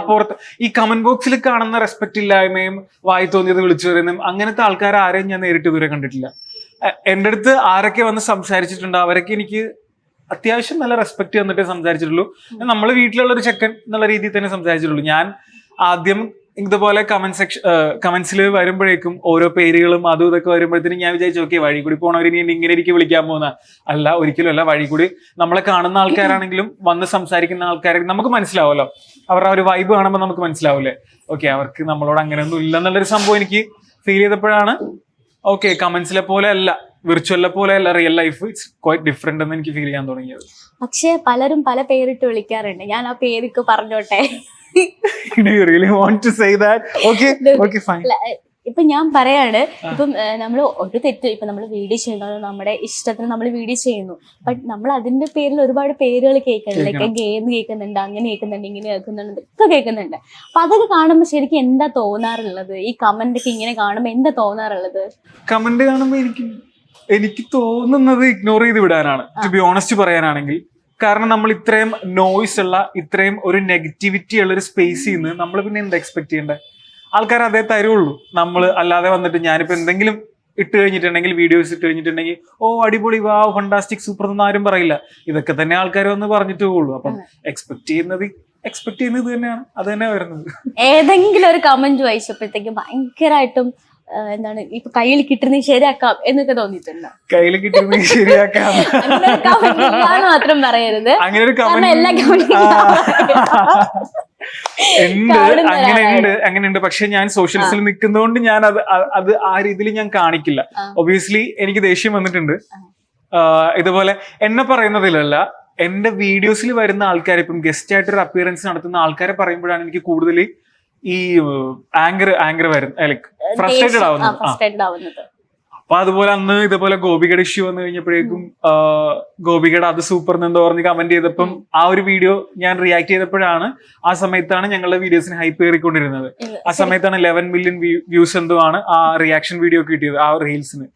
പുറത്ത് ഈ കമന്റ് ബോക്സിൽ കാണുന്ന റെസ്പെക്ട് ഇല്ലായ്മയും വായി തോന്നിയത് വിളിച്ചു പറയുന്നതും അങ്ങനത്തെ ആൾക്കാർ ആരെയും ഞാൻ നേരിട്ട് ഇതുവരെ കണ്ടിട്ടില്ല. എന്റെ അടുത്ത് ആരൊക്കെ വന്ന് സംസാരിച്ചിട്ടുണ്ടോ അവരൊക്കെ എനിക്ക് അത്യാവശ്യം നല്ല റെസ്പെക്ട് തന്നിട്ടേ സംസാരിച്ചിട്ടുള്ളൂ. നമ്മള് വീട്ടിലുള്ള ഒരു ചെക്കൻ എന്നുള്ള രീതിയിൽ തന്നെ സംസാരിച്ചിട്ടുള്ളൂ. ഞാൻ ആദ്യം ഇതുപോലെ കമന്റ്സിൽ വരുമ്പോഴേക്കും ഓരോ പേരുകളും അതും ഇതൊക്കെ വരുമ്പോഴത്തേനും ഞാൻ വിചാരിച്ചു ഓക്കെ വഴി കൂടി പോണവർ ഇനി ഇങ്ങനെ എനിക്ക് വിളിക്കാൻ പോകുന്ന അല്ല, ഒരിക്കലും അല്ല. വഴി കൂടി നമ്മളെ കാണുന്ന ആൾക്കാരാണെങ്കിലും വന്ന് സംസാരിക്കുന്ന ആൾക്കാരെ നമുക്ക് മനസ്സിലാവുമല്ലോ. അവരുടെ ഒരു വൈബ് കാണുമ്പോൾ നമുക്ക് മനസ്സിലാവൂലേ ഓക്കെ അവർക്ക് നമ്മളോട് അങ്ങനെയൊന്നും ഇല്ലെന്നുള്ളൊരു സംഭവം എനിക്ക് ഫീൽ ചെയ്തപ്പോഴാണ് ഓക്കെ കമന്റ്സിലെ പോലെ അല്ല, വിർച്വലിലെ പോലെ അല്ല, real life it's quite different എന്ന് എനിക്ക് ഫീൽ ചെയ്യാൻ തുടങ്ങിയത്. പക്ഷെ പലരും പല പേരിട്ട് വിളിക്കാറുണ്ട്. ഞാൻ ആ പേരൊക്കെ പറഞ്ഞോട്ടെ. Do you really want to say that? Okay, okay, fine. ഇപ്പൊ ഞാൻ പറയാണ്, ഇപ്പം നമ്മൾ ഒരു തെറ്റ്, ഇപ്പൊ നമ്മൾ വീഡിയോ ചെയ്യുന്നത് നമ്മുടെ ഇഷ്ടത്തിന് നമ്മൾ വീഡിയോ ചെയ്യുന്നു. ബട്ട് നമ്മൾ അതിന്റെ പേരിൽ ഒരുപാട് പേരുകൾ കേൾക്കുന്നുണ്ട്. ലൈക്ക് ഗെയിം കേൾക്കുന്നുണ്ട്, അങ്ങനെ കേൾക്കുന്നുണ്ട്, ഇങ്ങനെ കേൾക്കുന്നുണ്ട്, ഒക്കെ കേൾക്കുന്നുണ്ട്. അപ്പൊ അതൊക്കെ കാണുമ്പോൾ ശരിക്കും എന്താ തോന്നാറുള്ളത്? ഈ കമന്റ് ഒക്കെ ഇങ്ങനെ കാണുമ്പോൾ എന്താ തോന്നാറുള്ളത്? കമന്റ് കാണുമ്പോൾ എനിക്ക് തോന്നുന്നത് ഇഗ്നോർ ചെയ്ത് വിടാനാണ്, ടു ബി ഓണസ്റ്റ് പറയാനാണെങ്കിൽ. കാരണം നമ്മൾ ഇത്രയും നോയ്സ് ഉള്ള, ഇത്രയും ഒരു നെഗറ്റിവിറ്റി ഉള്ള ഒരു സ്പേസിൽ നിന്ന് നമ്മൾ പിന്നെ എന്താ എക്സ്പെക്ട് ചെയ്യേണ്ടത്? ആൾക്കാർ അതേ തരുള്ളൂ. നമ്മൾ അല്ലാതെ വന്നിട്ട് ഞാനിപ്പോ എന്തെങ്കിലും ഇട്ട് കഴിഞ്ഞിട്ടുണ്ടെങ്കിൽ, വീഡിയോസ് ഇട്ട് കഴിഞ്ഞിട്ടുണ്ടെങ്കിൽ ഓ അടിപൊളി, വാ ഫണ്ടാസ്റ്റിക്, സൂപ്പർ എന്നൊന്നും ആരും പറയില്ല. ഇതൊക്കെ തന്നെ ആൾക്കാർ വന്ന് പറഞ്ഞിട്ടേ ഉള്ളൂ. അപ്പം എക്സ്പെക്ട് ചെയ്യുന്നത് ഇത് തന്നെയാണ്, അത് തന്നെ വരുന്നത്. ഏതെങ്കിലും ഒരു കമന്റ് വായിച്ചപ്പോഴത്തേക്കും ഭയങ്കരമായിട്ടും എന്താണ് ഇപ്പൊ കയ്യിൽ കിട്ടുന്ന ശരിയാക്കാം എന്നൊക്കെ തോന്നിയിട്ടുണ്ടോ? കയ്യിൽ കിട്ടുന്ന ശരിയാക്കാം മാത്രം പറയരുത്. അങ്ങനെ ഒരു എല്ലാ അങ്ങനെയുണ്ട്. പക്ഷെ ഞാൻ സോഷ്യൽസിൽ നിൽക്കുന്നതുകൊണ്ട് ഞാൻ അത് ആ രീതിയിൽ ഞാൻ കാണിക്കില്ല. ഒബിയസ്ലി എനിക്ക് ദേഷ്യം വന്നിട്ടുണ്ട്. ഇതുപോലെ എന്നെ പറയുന്നതിലല്ല, എന്റെ വീഡിയോസിൽ വരുന്ന ആൾക്കാർ, ഇപ്പം ഗസ്റ്റ് ആയിട്ടൊരു അപ്പിയറൻസ് നടത്തുന്ന ആൾക്കാരെ പറയുമ്പോഴാണ് എനിക്ക് കൂടുതൽ ഈ ആങ്കർ വരുന്നത്, ലൈക്ക് ഫ്രസ്ട്രേറ്റഡ് ആവുന്നത്. അപ്പൊ അതുപോലെ അന്ന് ഇതുപോലെ ഗോപികയുടെ ഇഷ്യൂ വന്നു കഴിഞ്ഞപ്പോഴേക്കും ഗോപികയുടെ അത് സൂപ്പർ എന്തോ പറഞ്ഞ് കമന്റ് ചെയ്തപ്പം ആ ഒരു വീഡിയോ ഞാൻ റിയാക്ട് ചെയ്തപ്പോഴാണ്, ആ സമയത്താണ് ഞങ്ങളുടെ വീഡിയോസിന് ഹൈപ്പ് കയറിക്കൊണ്ടിരുന്നത്. ആ സമയത്താണ് 11 മില്യൺ വ്യൂസ് എന്തോ ആണ് ആ റിയാക്ഷൻ വീഡിയോ കിട്ടിയത്, ആ റീൽസിന്.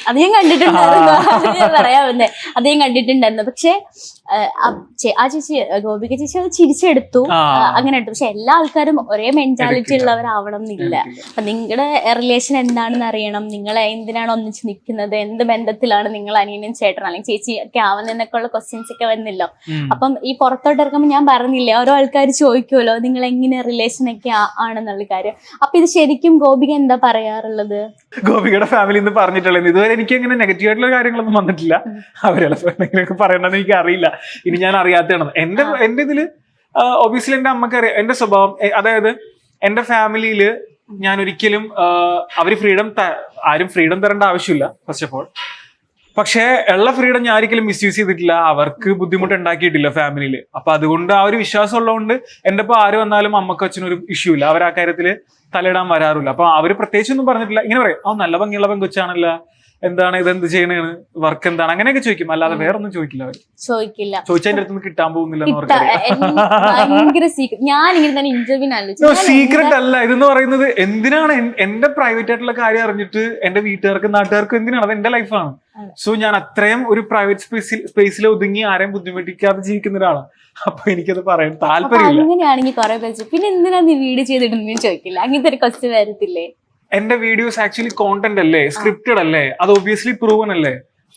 അത് ഞാൻ കണ്ടിട്ടുണ്ടായിരുന്നു. അത് ഞാൻ പറയാൻ വന്നേ, അത് ഞാൻ കണ്ടിട്ടുണ്ടായിരുന്നു. പക്ഷെ ആ ചേച്ചി ഗോപിക ചേച്ചി അത് ചിരിച്ചെടുത്തു, അങ്ങനെ എടുത്തു. പക്ഷെ എല്ലാ ആൾക്കാരും ഒരേ മെന്റാലിറ്റി ഉള്ളവരാവണം എന്നില്ല. അപ്പൊ നിങ്ങളുടെ റിലേഷൻ എന്താണെന്ന് അറിയണം, നിങ്ങൾ എന്തിനാണ് ഒന്നിച്ച് നിൽക്കുന്നത്, എന്ത് ബന്ധത്തിലാണ് നിങ്ങൾ അനിയനും ചേട്ടനും അല്ലെങ്കിൽ ചേച്ചി ഒക്കെ ആവുന്നതിനൊക്കെ ഉള്ള ക്വസ്റ്റ്യൻസ് ഒക്കെ വന്നില്ലോ. അപ്പം ഈ പുറത്തോട്ട് ഇറക്കുമ്പോൾ ഞാൻ പറഞ്ഞില്ലേ, ഓരോ ആൾക്കാർ ചോദിക്കുമല്ലോ നിങ്ങൾ എങ്ങനെ റിലേഷൻ ഒക്കെ ആണെന്നുള്ള കാര്യം. അപ്പൊ ഇത് ശരിക്കും ഗോപിക എന്താ പറയാറുള്ളത്? ഗോപികയുടെ ഫാമിലി എന്ന് പറഞ്ഞിട്ടുള്ളത് ഇതുവരെ എനിക്ക് അങ്ങനെ നെഗറ്റീവ് ആയിട്ടുള്ള കാര്യങ്ങളൊന്നും വന്നിട്ടില്ല. അവരെല്ലാം പറയണമെന്ന് എനിക്ക് അറിയില്ല, ഇനി ഞാൻ അറിയാത്തതാണ്. എന്റെ ഇതില് ഒബിയസ്ലി എന്റെ അമ്മക്ക് അറിയാം എന്റെ സ്വഭാവം. അതായത് എന്റെ ഫാമിലിയില് ഞാൻ ഒരിക്കലും അവര് ആരും ഫ്രീഡം തരേണ്ട ആവശ്യമില്ല ഫസ്റ്റ് ഓഫ് ഓൾ. പക്ഷേ ഉള്ള ഫ്രീഡം ഞാൻ ഒരിക്കലും മിസ്യൂസ് ചെയ്തിട്ടില്ല, അവർക്ക് ബുദ്ധിമുട്ട് ഉണ്ടാക്കിയിട്ടില്ല ഫാമിലിയിൽ. അപ്പൊ അതുകൊണ്ട് ആ ഒരു വിശ്വാസം ഉള്ളതുകൊണ്ട് എന്റെ ഇപ്പൊ ആര് വന്നാലും അമ്മക്കും അച്ഛനും ഒരു ഇഷ്യൂ ഇല്ല, അവർ ആ കാര്യത്തില് തലയിടാൻ വരാറില്ല. അപ്പൊ അവര് പ്രത്യേകിച്ചൊന്നും പറഞ്ഞിട്ടില്ല. ഇങ്ങനെ പറയും നല്ല ഭംഗിയുള്ള പെങ്കൊച്ചാണല്ല, എന്താണ് ഇതെന്ത് ചെയ്യണേണ്, വർക്ക് എന്താണ്, അങ്ങനെയൊക്കെ ചോദിക്കും. അല്ലാതെ വേറെ ഒന്നും ചോദിക്കില്ല. അവര് ചോദിച്ചാൽ എന്റെ അടുത്ത് കിട്ടാൻ പോകുന്നില്ല. സീക്രട്ട് അല്ല ഇതെന്ന് പറയുന്നത്. എന്തിനാണ് എന്റെ പ്രൈവറ്റ് ആയിട്ടുള്ള കാര്യം അറിഞ്ഞിട്ട് എന്റെ വീട്ടുകാർക്കും നാട്ടുകാർക്കും എന്തിനാണ്? അത് എന്റെ ലൈഫാണ്. സോ ഞാൻ അത്രയും ഒരു പ്രൈവറ്റ് സ്പേസിൽ ഒതുങ്ങി ആരെയും ബുദ്ധിമുട്ടിക്കാതെ ജീവിക്കുന്ന ഒരാളാണ്. അപ്പൊ എനിക്കത് പറയാൻ താല്പര്യമില്ല. അങ്ങനെയാണെങ്കിൽ കുറെ പേര് പിന്നെ എന്തിനാ നീ വീഡിയോ ചെയ്തിട്ടുണ്ടെന്ന് ചോദിക്കില്ല, അങ്ങനത്തെ ഒരു ക്വസ്റ്റ്യൻ വരത്തില്ലേ? എന്റെ വീഡിയോസ് ആക്ച്വലി കോണ്ടന്റ് അല്ലേ, സ്ക്രിപ്റ്റഡ് അല്ലേ, അത് ഒബിയസ്ലി പ്രൂവൻ അല്ലേ.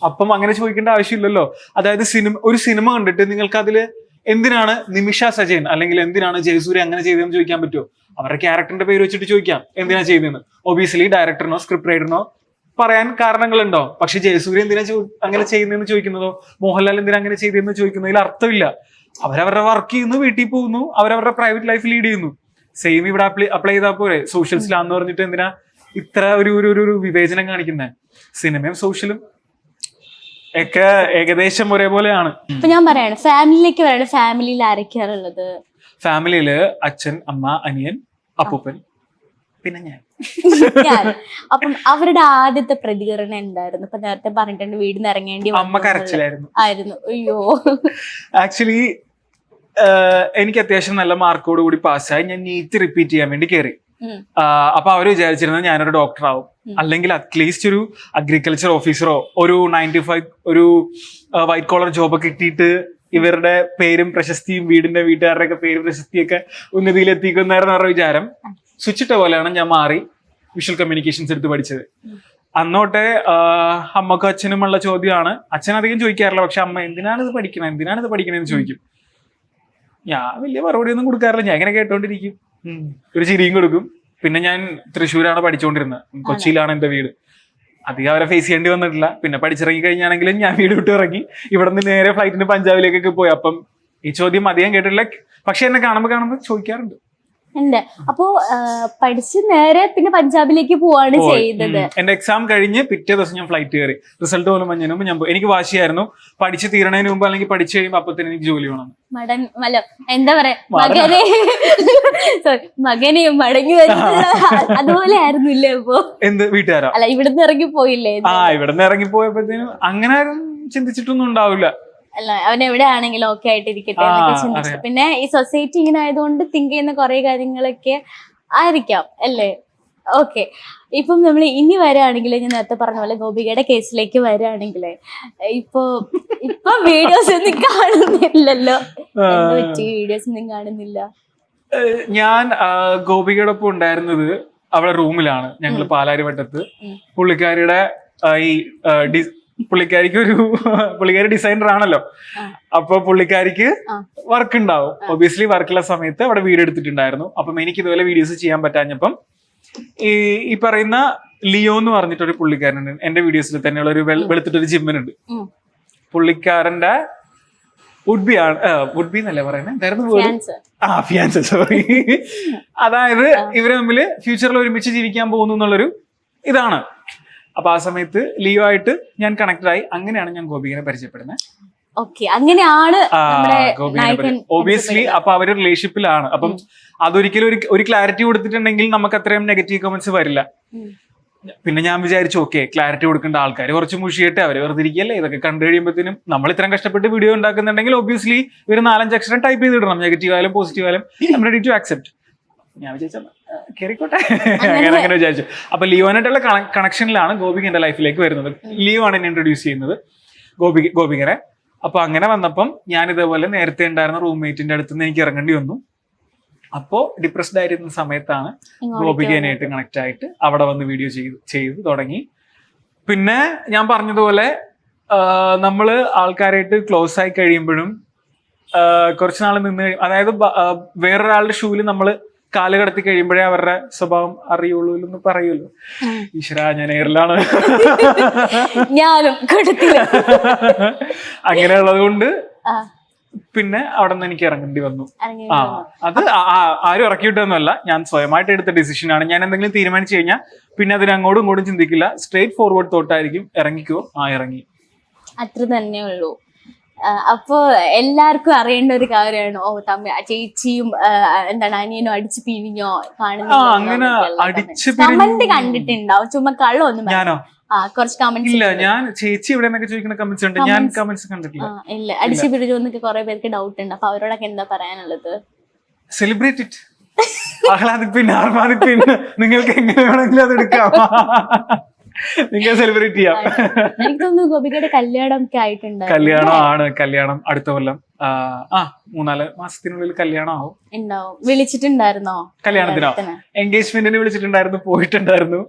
അപ്പം അങ്ങനെ ചോദിക്കേണ്ട ആവശ്യമില്ലല്ലോ. അതായത് ഒരു സിനിമ കണ്ടിട്ട് നിങ്ങൾക്ക് അതില് എന്തിനാണ് നിമിഷ സജയൻ അല്ലെങ്കിൽ എന്തിനാണ് ജയസൂര്യ അങ്ങനെ ചെയ്തതെന്ന് ചോദിക്കാൻ പറ്റുമോ? അവരുടെ ക്യാരക്ടറിന്റെ പേര് വെച്ചിട്ട് ചോദിക്കാം എന്തിനാ ചെയ്തതെന്ന്. ഒബിയസ്ലി ഡയറക്ടറിനോ സ്ക്രിപ്റ്റ് റൈറ്ററിനോ പറയാൻ കാരണങ്ങളുണ്ടോ. പക്ഷെ ജയസൂര്യ എന്തിനാ അങ്ങനെ ചെയ്യുന്നതെന്ന് ചോദിക്കുന്നതോ മോഹൻലാൽ എന്തിനാ അങ്ങനെ ചെയ്തതെന്ന് ചോദിക്കുന്നതിൽ അർത്ഥമില്ല. അവരവരുടെ വർക്ക് ചെയ്യുന്നു, വീട്ടിൽ പോകുന്നു, അവരവരുടെ പ്രൈവറ്റ് ലൈഫ് ലീഡ് ചെയ്യുന്നു. സെയിം ഇവിടെ അപ്ലൈ ചെയ്താൽ പോരെ. സോഷ്യൽസിലാന്ന് പറഞ്ഞിട്ട് എന്തിനാ ഇത്ര ഒരു വിവേചനം കാണിക്കുന്നത്? സിനിമയും സോഷ്യലും ഒക്കെ ഏകദേശം ഒരേപോലെയാണ്. ഇപ്പൊ ഞാൻ പറയാണ് ഫാമിലിയിലേക്ക് വരാണ്. ഫാമിലിയിൽ ആരൊക്കെയാണുള്ളത്? ഫാമിലിയില് അച്ഛൻ, അമ്മ, അനിയൻ, അപ്പൂപ്പൻ, പിന്നെ ഞാൻ. അപ്പം അവരുടെ ആദ്യത്തെ പ്രതികരണം എന്തായിരുന്നു? ഇപ്പൊ നേരത്തെ പറഞ്ഞിട്ടുണ്ട് വീടിന് ഇറങ്ങേണ്ടി അമ്മ കരച്ചിലായിരുന്നു. അയ്യോ. ആക്ച്വലി എനിക്ക് അത്യാവശ്യം നല്ല മാർക്കോട് കൂടി പാസ്സായി. ഞാൻ നീറ്റ് റിപ്പീറ്റ് ചെയ്യാൻ വേണ്ടി കയറി. അപ്പൊ അവര് വിചാരിച്ചിരുന്നത് ഞാനൊരു ഡോക്ടർ ആവും, അല്ലെങ്കിൽ അറ്റ്ലീസ്റ്റ് ഒരു അഗ്രികൾച്ചർ ഓഫീസറോ ഒരു 9 to 5 ഒരു വൈറ്റ് കോളർ ജോബ് കിട്ടിയിട്ട് ഇവരുടെ പേരും പ്രശസ്തിയും വീട്ടുകാരുടെ ഒക്കെ പേരും പ്രശസ്തിയൊക്കെ ഉന്നതിയിൽ എത്തിക്കുന്നായിരുന്നു അവരുടെ വിചാരം. സ്വിച്ചിട്ട പോലെയാണ് ഞാൻ മാറി വിഷ്വൽ കമ്മ്യൂണിക്കേഷൻസ് എടുത്ത് പഠിച്ചത്. അന്നോട്ടെ അമ്മക്കും അച്ഛനുമുള്ള ചോദ്യമാണ്. അച്ഛൻ അധികം ചോദിക്കാറില്ല, പക്ഷെ അമ്മ എന്തിനാണിത് പഠിക്കണേന്ന് ചോദിക്കും. ഞാൻ വലിയ മറുപടി ഒന്നും കൊടുക്കാറില്ല, ഞാൻ ഇങ്ങനെ കേട്ടോണ്ടിരിക്കും, ഒരു ചിരിയും കൊടുക്കും. പിന്നെ ഞാൻ തൃശ്ശൂരാണ് പഠിച്ചുകൊണ്ടിരുന്നത്, കൊച്ചിയിലാണ് എന്റെ വീട്. അധികം അവരെ ഫേസ് ചെയ്യേണ്ടി വന്നിട്ടില്ല. പിന്നെ പഠിച്ചിറങ്ങി കഴിഞ്ഞാണെങ്കിലും ഞാൻ വീട് വിട്ട് ഇറങ്ങി ഇവിടെ നിന്ന് നേരെ ഫ്ലൈറ്റിന് പഞ്ചാബിലേക്കൊക്കെ പോയി. അപ്പം ഈ ചോദ്യം അധികം കേട്ടിട്ടില്ല, പക്ഷെ എന്നെ കാണുമ്പോൾ ചോദിക്കാറുണ്ട്. ഉണ്ട്. അപ്പോ പഠിച്ച് നേരെ പിന്നെ പഞ്ചാബിലേക്ക് പോവാണ് ചെയ്തത്. എന്റെ എക്സാം കഴിഞ്ഞ് പിറ്റേ ദിവസം ഞാൻ ഫ്ലൈറ്റ് കയറി. റിസൾട്ട് പോലും വന്നതിന് മുമ്പ് ഞാൻ പോയി. എനിക്ക് വാശിയായിരുന്നു പഠിച്ച് തീരണതിന് മുമ്പ് അല്ലെങ്കിൽ പഠിച്ചു കഴിയുമ്പോൾ അപ്പൊ തന്നെ എനിക്ക് ജോലി വേണം. എന്താ പറയാ, മകനെയും മടങ്ങി വരുന്നത് അതുപോലെ ആയിരുന്നില്ലേ? ഇപ്പൊ എന്ത് വീട്ടുകാരോ? അല്ല, ഇവിടുന്ന് ഇറങ്ങി പോയില്ലേ? ഇവിടുന്ന് ഇറങ്ങിപ്പോയപ്പോഴത്തേനും അങ്ങനെ ആരും ചിന്തിച്ചിട്ടൊന്നും ഉണ്ടാവില്ല. അല്ല, അവൻ എവിടെ ആണെങ്കിലും ഓക്കെ ആയിട്ടിരിക്കട്ടെ എന്നൊക്കെ ചിന്തിച്ചു. പിന്നെ ഈ സൊസൈറ്റി ഇങ്ങനെ ആയതുകൊണ്ട് തിങ്ക് ചെയ്യുന്ന കുറെ കാര്യങ്ങളൊക്കെ ആയിരിക്കാം അല്ലേ? ഓക്കെ. ഇപ്പം നമ്മൾ ഇനി വരികയാണെങ്കിൽ, ഞാൻ നേരത്തെ പറഞ്ഞ പോലെ ഗോപികയുടെ കേസിലേക്ക് വരികയാണെങ്കിൽ, ഇപ്പൊ വീഡിയോസ് ഒന്നും കാണുന്നില്ലല്ലോ. വീഡിയോസ് ഒന്നും കാണുന്നില്ല. ഞാൻ ഗോപികയുടെ ഒപ്പം ഉണ്ടായിരുന്നത് അവളുടെ റൂമിലാണ്. ഞങ്ങൾ പാലാരിവട്ടത്ത്. പുള്ളിക്കാരിയുടെ ഈ പുള്ളിക്കാരി ഡിസൈനർ ആണല്ലോ. അപ്പൊ പുള്ളിക്കാരിക്ക് വർക്ക് ഉണ്ടാവും. ഒബിയസ്ലി വർക്കുള്ള സമയത്ത് അവിടെ വീഡിയോ എടുത്തിട്ടുണ്ടായിരുന്നു. അപ്പം എനിക്ക് ഇതുപോലെ വീഡിയോസ് ചെയ്യാൻ പറ്റാഞ്ഞപ്പം ഈ പറയുന്ന ലിയോ എന്ന് പറഞ്ഞിട്ടൊരു പുള്ളിക്കാരനുണ്ട്. എന്റെ വീഡിയോസിൽ തന്നെയുള്ള ഒരു വെളുത്തിട്ടൊരു ജിമ്മനുണ്ട്. പുള്ളിക്കാരന്റെ വുഡ്ബി എന്നല്ലേ പറയുന്നത്, എന്തായിരുന്നു? ഫിയാൻസ, സോറി. അതായത് ഇവര് തമ്മില് ഫ്യൂച്ചറിൽ ഒരുമിച്ച് ജീവിക്കാൻ പോകുന്നു എന്നുള്ളൊരു ഇതാണ്. അപ്പൊ ആ സമയത്ത് ലിയോ ആയിട്ട് ഞാൻ കണക്ട് ആയി. അങ്ങനെയാണ് ഞാൻ ഗോപികനെ പരിചയപ്പെടുന്നത്. അങ്ങനെയാണ് ഒബിയസ്ലി. അപ്പൊ അവര് റിലേഷൻഷിപ്പിലാണ്. അപ്പം അതൊരിക്കലും ഒരു ക്ലാരിറ്റി കൊടുത്തിട്ടുണ്ടെങ്കിൽ നമുക്ക് അത്രയും നെഗറ്റീവ് കമന്റ്സ് വരില്ല. പിന്നെ ഞാൻ വിചാരിച്ചു ഓക്കെ, ക്ലാരിറ്റി കൊടുക്കേണ്ട ആൾക്കാർ കുറച്ച് മുഷിയിട്ട് അവര് വെറുതെ ഇരിക്കല്ലേ, ഇതൊക്കെ കണ്ടു കഴിയുമ്പോഴത്തേനും നമ്മൾ ഇത്രയും കഷ്ടപ്പെട്ട് വീഡിയോ ഉണ്ടാക്കുന്നുണ്ടെങ്കിൽ ഒബിയസ്ലി ഒരു 4-5 അക്ഷരം ടൈപ്പ് ചെയ്തിടണം. നെഗറ്റീവ് ആയാലും പോസിറ്റീവ് ആയാലും I'm ready to accept. ഞാൻ വിചാരിച്ച കേറിക്കോട്ടെ അങ്ങനെ വിചാരിച്ചു. അപ്പൊ ലിയോനായിട്ടുള്ള കണക്ഷനിലാണ് ഗോപിക എന്റെ ലൈഫിലേക്ക് വരുന്നത്. ലിയോ ആണ് എന്നെ ഇൻട്രൊഡ്യൂസ് ചെയ്യുന്നത് ഗോപികനെ. അപ്പൊ അങ്ങനെ വന്നപ്പം ഞാൻ ഇതേപോലെ നേരത്തെ ഉണ്ടായിരുന്ന റൂംമേറ്റിന്റെ അടുത്ത് നിന്ന് എനിക്ക് ഇറങ്ങേണ്ടി വന്നു. അപ്പോ ഡിപ്രസ്ഡ് ആയിരുന്ന സമയത്താണ് ഗോപികനായിട്ട് കണക്ട് ആയിട്ട് അവിടെ വന്ന് വീഡിയോ ചെയ്ത് തുടങ്ങി. പിന്നെ ഞാൻ പറഞ്ഞതുപോലെ നമ്മള് ആൾക്കാരായിട്ട് ക്ലോസ് ആയി കഴിയുമ്പോഴും കുറച്ച് നാൾ നിന്ന് അതായത് വേറൊരാളുടെ ഷൂവിൽ നമ്മള് കാല് കടത്തി കഴിയുമ്പോഴേ അവരുടെ സ്വഭാവം അറിയുള്ളൂ എന്ന് പറയുമല്ലോ. ഈശ്വരാ, ഞാൻ എയറിലാണ്. അങ്ങനെയുള്ളത് കൊണ്ട് പിന്നെ അവിടെ നിന്ന് എനിക്ക് ഇറങ്ങേണ്ടി വന്നു. അത് ആരും ഇറക്കിയിട്ടൊന്നുമല്ല, ഞാൻ സ്വയമായിട്ട് എടുത്ത ഡിസിഷനാണ്. ഞാൻ എന്തെങ്കിലും തീരുമാനിച്ചു കഴിഞ്ഞാൽ പിന്നെ അതിന് അങ്ങോട്ടും ഇങ്ങോട്ടും ചിന്തിക്കില്ല, സ്ട്രേറ്റ് ഫോർവേഡ് തോട്ടായിരിക്കും. ഇറങ്ങിക്കോ, ഇറങ്ങി, അത്ര തന്നെ ഉള്ളൂ. അപ്പോ എല്ലാവർക്കും അറിയേണ്ട ഒരു കാര്യമാണ്, ചേച്ചിയും എന്താണ് അനിയനും അടിച്ചു പിരിഞ്ഞോ കമന്റ് കണ്ടിട്ടുണ്ടാവും, ചുമ്മാ കള്ളൊന്നും. ഞാനോ? കുറച്ച് കമന്റ്സ് ഇല്ല, ഞാൻ ചേച്ചി ഇവിടെ ചോദിക്കുന്ന കമന്റ്സ് ഉണ്ട്, ഞാൻ കമന്റ്സ് കണ്ടിട്ടില്ല. ഇല്ല, അടിച്ചു പിരിഞ്ഞു എന്നൊക്കെ കുറെ പേർക്ക് ഡൗട്ട് ഉണ്ട്. അപ്പൊ അവരോടൊക്കെ എന്താ പറയാനുള്ളത്? സെലിബ്രേറ്റ് ഇറ്റ്, ആഹ്ലാദിപ്പിൻ, ആർമാദിപ്പിൻ, നിങ്ങൾക്ക് എങ്ങനെ വേണമെങ്കിലും അത് എടുക്കാം, നിങ്ങൾ സെലിബ്രേറ്റ് ചെയ്യാം. എനിക്ക് തോന്നുന്നു ഗോപികയുടെ കല്യാണം ഒക്കെ ആയിട്ടുണ്ട്. കല്യാണം അടുത്ത കൊല്ലം 3-4 മാസത്തിനുള്ളിൽ കല്യാണം ആവും. വിളിച്ചിട്ടുണ്ടായിരുന്നോ കല്യാണത്തിനോ? എൻഗേജ്മെന്റിന് വിളിച്ചിട്ടുണ്ടായിരുന്നു, പോയിട്ടുണ്ടായിരുന്നു.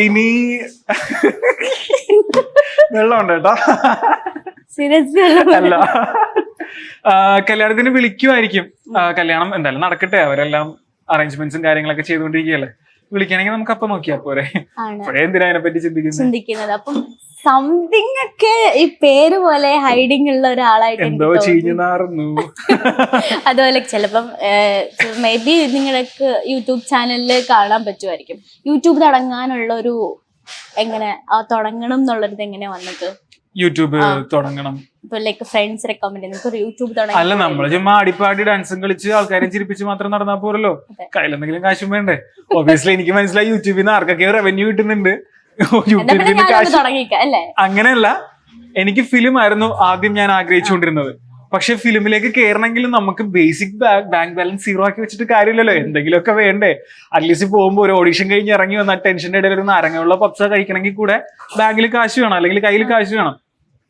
ഇനി വെള്ളമുണ്ട് കേട്ടോ, സീരിയസ്ലി അല്ല, കല്യാണത്തിന് വിളിക്കുമായിരിക്കും. കല്യാണം എന്തായാലും നടക്കട്ടെ, അവരെല്ലാം അറേഞ്ച്മെന്റ്സും കാര്യങ്ങളൊക്കെ ചെയ്തുകൊണ്ടിരിക്കുകയല്ലേ. വിളിക്കണമെങ്കിൽ നമുക്ക് അപ്പൊ നോക്കിയാ പോരെ, എന്തിനാ അതിനെ പറ്റി ചിന്തിക്കുന്നത്? അപ്പം സംതിങ് ഒക്കെ ഈ പേര് പോലെ ഹൈഡിങ് ഉള്ള ഒരാളായിട്ട് എന്തോ ചീഞ്ഞു നാറുന്നു. അതുപോലെ ചിലപ്പം മേ ബി നിങ്ങൾക്ക് യൂട്യൂബ് ചാനലില് കാണാൻ പറ്റുമായിരിക്കും. യൂട്യൂബ് തുടങ്ങാനുള്ള ഒരു തുടങ്ങണം എന്നുള്ളത് എങ്ങനെയാ വന്നത്? യൂട്യൂബ് തുടങ്ങണം, ഫ്രണ്ട്സ് റെക്കമെൻഡ് യൂട്യൂബ് അല്ല, നമ്മള് ചുമ്മാ അടിപ്പാടി ഡാൻസും കളിച്ച് ആൾക്കാരെ ചിരിപ്പിച്ച് മാത്രം നടന്നാ പോരല്ലോ, കയ്യിലെന്തെങ്കിലും കാശും വേണ്ടേ? ഒബിയസ്ലി എനിക്ക് മനസ്സിലായി യൂട്യൂബിൽ നിന്ന് ആർക്കൊക്കെ റവന്യൂ കിട്ടുന്നുണ്ട്, യൂട്യൂബിൽ നിന്ന് കാശ്. അങ്ങനെയല്ല, എനിക്ക് ഫിലിം ആയിരുന്നു ആദ്യം ഞാൻ ആഗ്രഹിച്ചുകൊണ്ടിരുന്നത്. പക്ഷെ ഫിലിമിലേക്ക് കയറണമെങ്കിൽ നമുക്ക് ബേസിക് ബാങ്ക് ബാലൻസ് 0 ആക്കി വെച്ചിട്ട് കാര്യമില്ലല്ലോ, എന്തെങ്കിലുമൊക്കെ വേണ്ടേ? അറ്റ്ലീസ്റ്റ് പോകുമ്പോൾ ഒരു ഓഡിഷൻ കഴിഞ്ഞ് ഇറങ്ങി വന്ന ടെൻഷന്റെ ഇടയിൽ ഒരു നാരങ്ങയുള്ള പപ്സ കഴിക്കണമെങ്കിൽ കൂടെ ബാങ്കിൽ കാശ് വേണം, അല്ലെങ്കിൽ കയ്യിൽ കാശ് വേണം.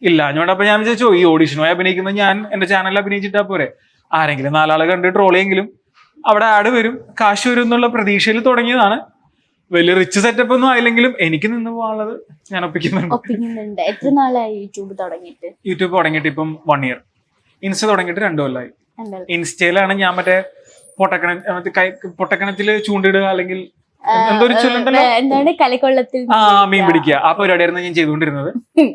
ഇല്ല അപ്പൊ ഞാൻ വിചാരിച്ചോ, ഈ ഓഡിഷൻ പോയി അഭിനയിക്കുന്നത് ഞാൻ എന്റെ ചാനലിൽ അഭിനയിച്ചിട്ടാ പോരെ, ആരെങ്കിലും 4 ആളെ കണ്ട് ട്രോൾ ചെയ്യെങ്കിലും അവിടെ ആഡ് വരും, കാശ് വരും എന്നുള്ള പ്രതീക്ഷയിൽ തുടങ്ങിയതാണ്. വലിയ റിച്ച് സെറ്റപ്പ് ഒന്നും ആയില്ലെങ്കിലും എനിക്ക് നിന്ന് പോകാനുള്ളത് ഞാൻ ഒപ്പിക്കുന്നുണ്ട്. എത്ര നാളായി യൂട്യൂബ് തുടങ്ങിയിട്ട്? ഇപ്പം 1 ഇയർ. ഇൻസ്റ്റ തുടങ്ങിയിട്ട് 2 കൊല്ലമായി. ഇൻസ്റ്റയിലാണ് ഞാൻ മറ്റേ പൊട്ടക്കണത്തില് ചൂണ്ടിടുക, അല്ലെങ്കിൽ എന്താണ് കലക്കൊള്ളത്തിൽ മീൻ പിടിക്കുക, ആ പരിപാടിയായിരുന്നു ഞാൻ ചെയ്തുകൊണ്ടിരുന്നത്.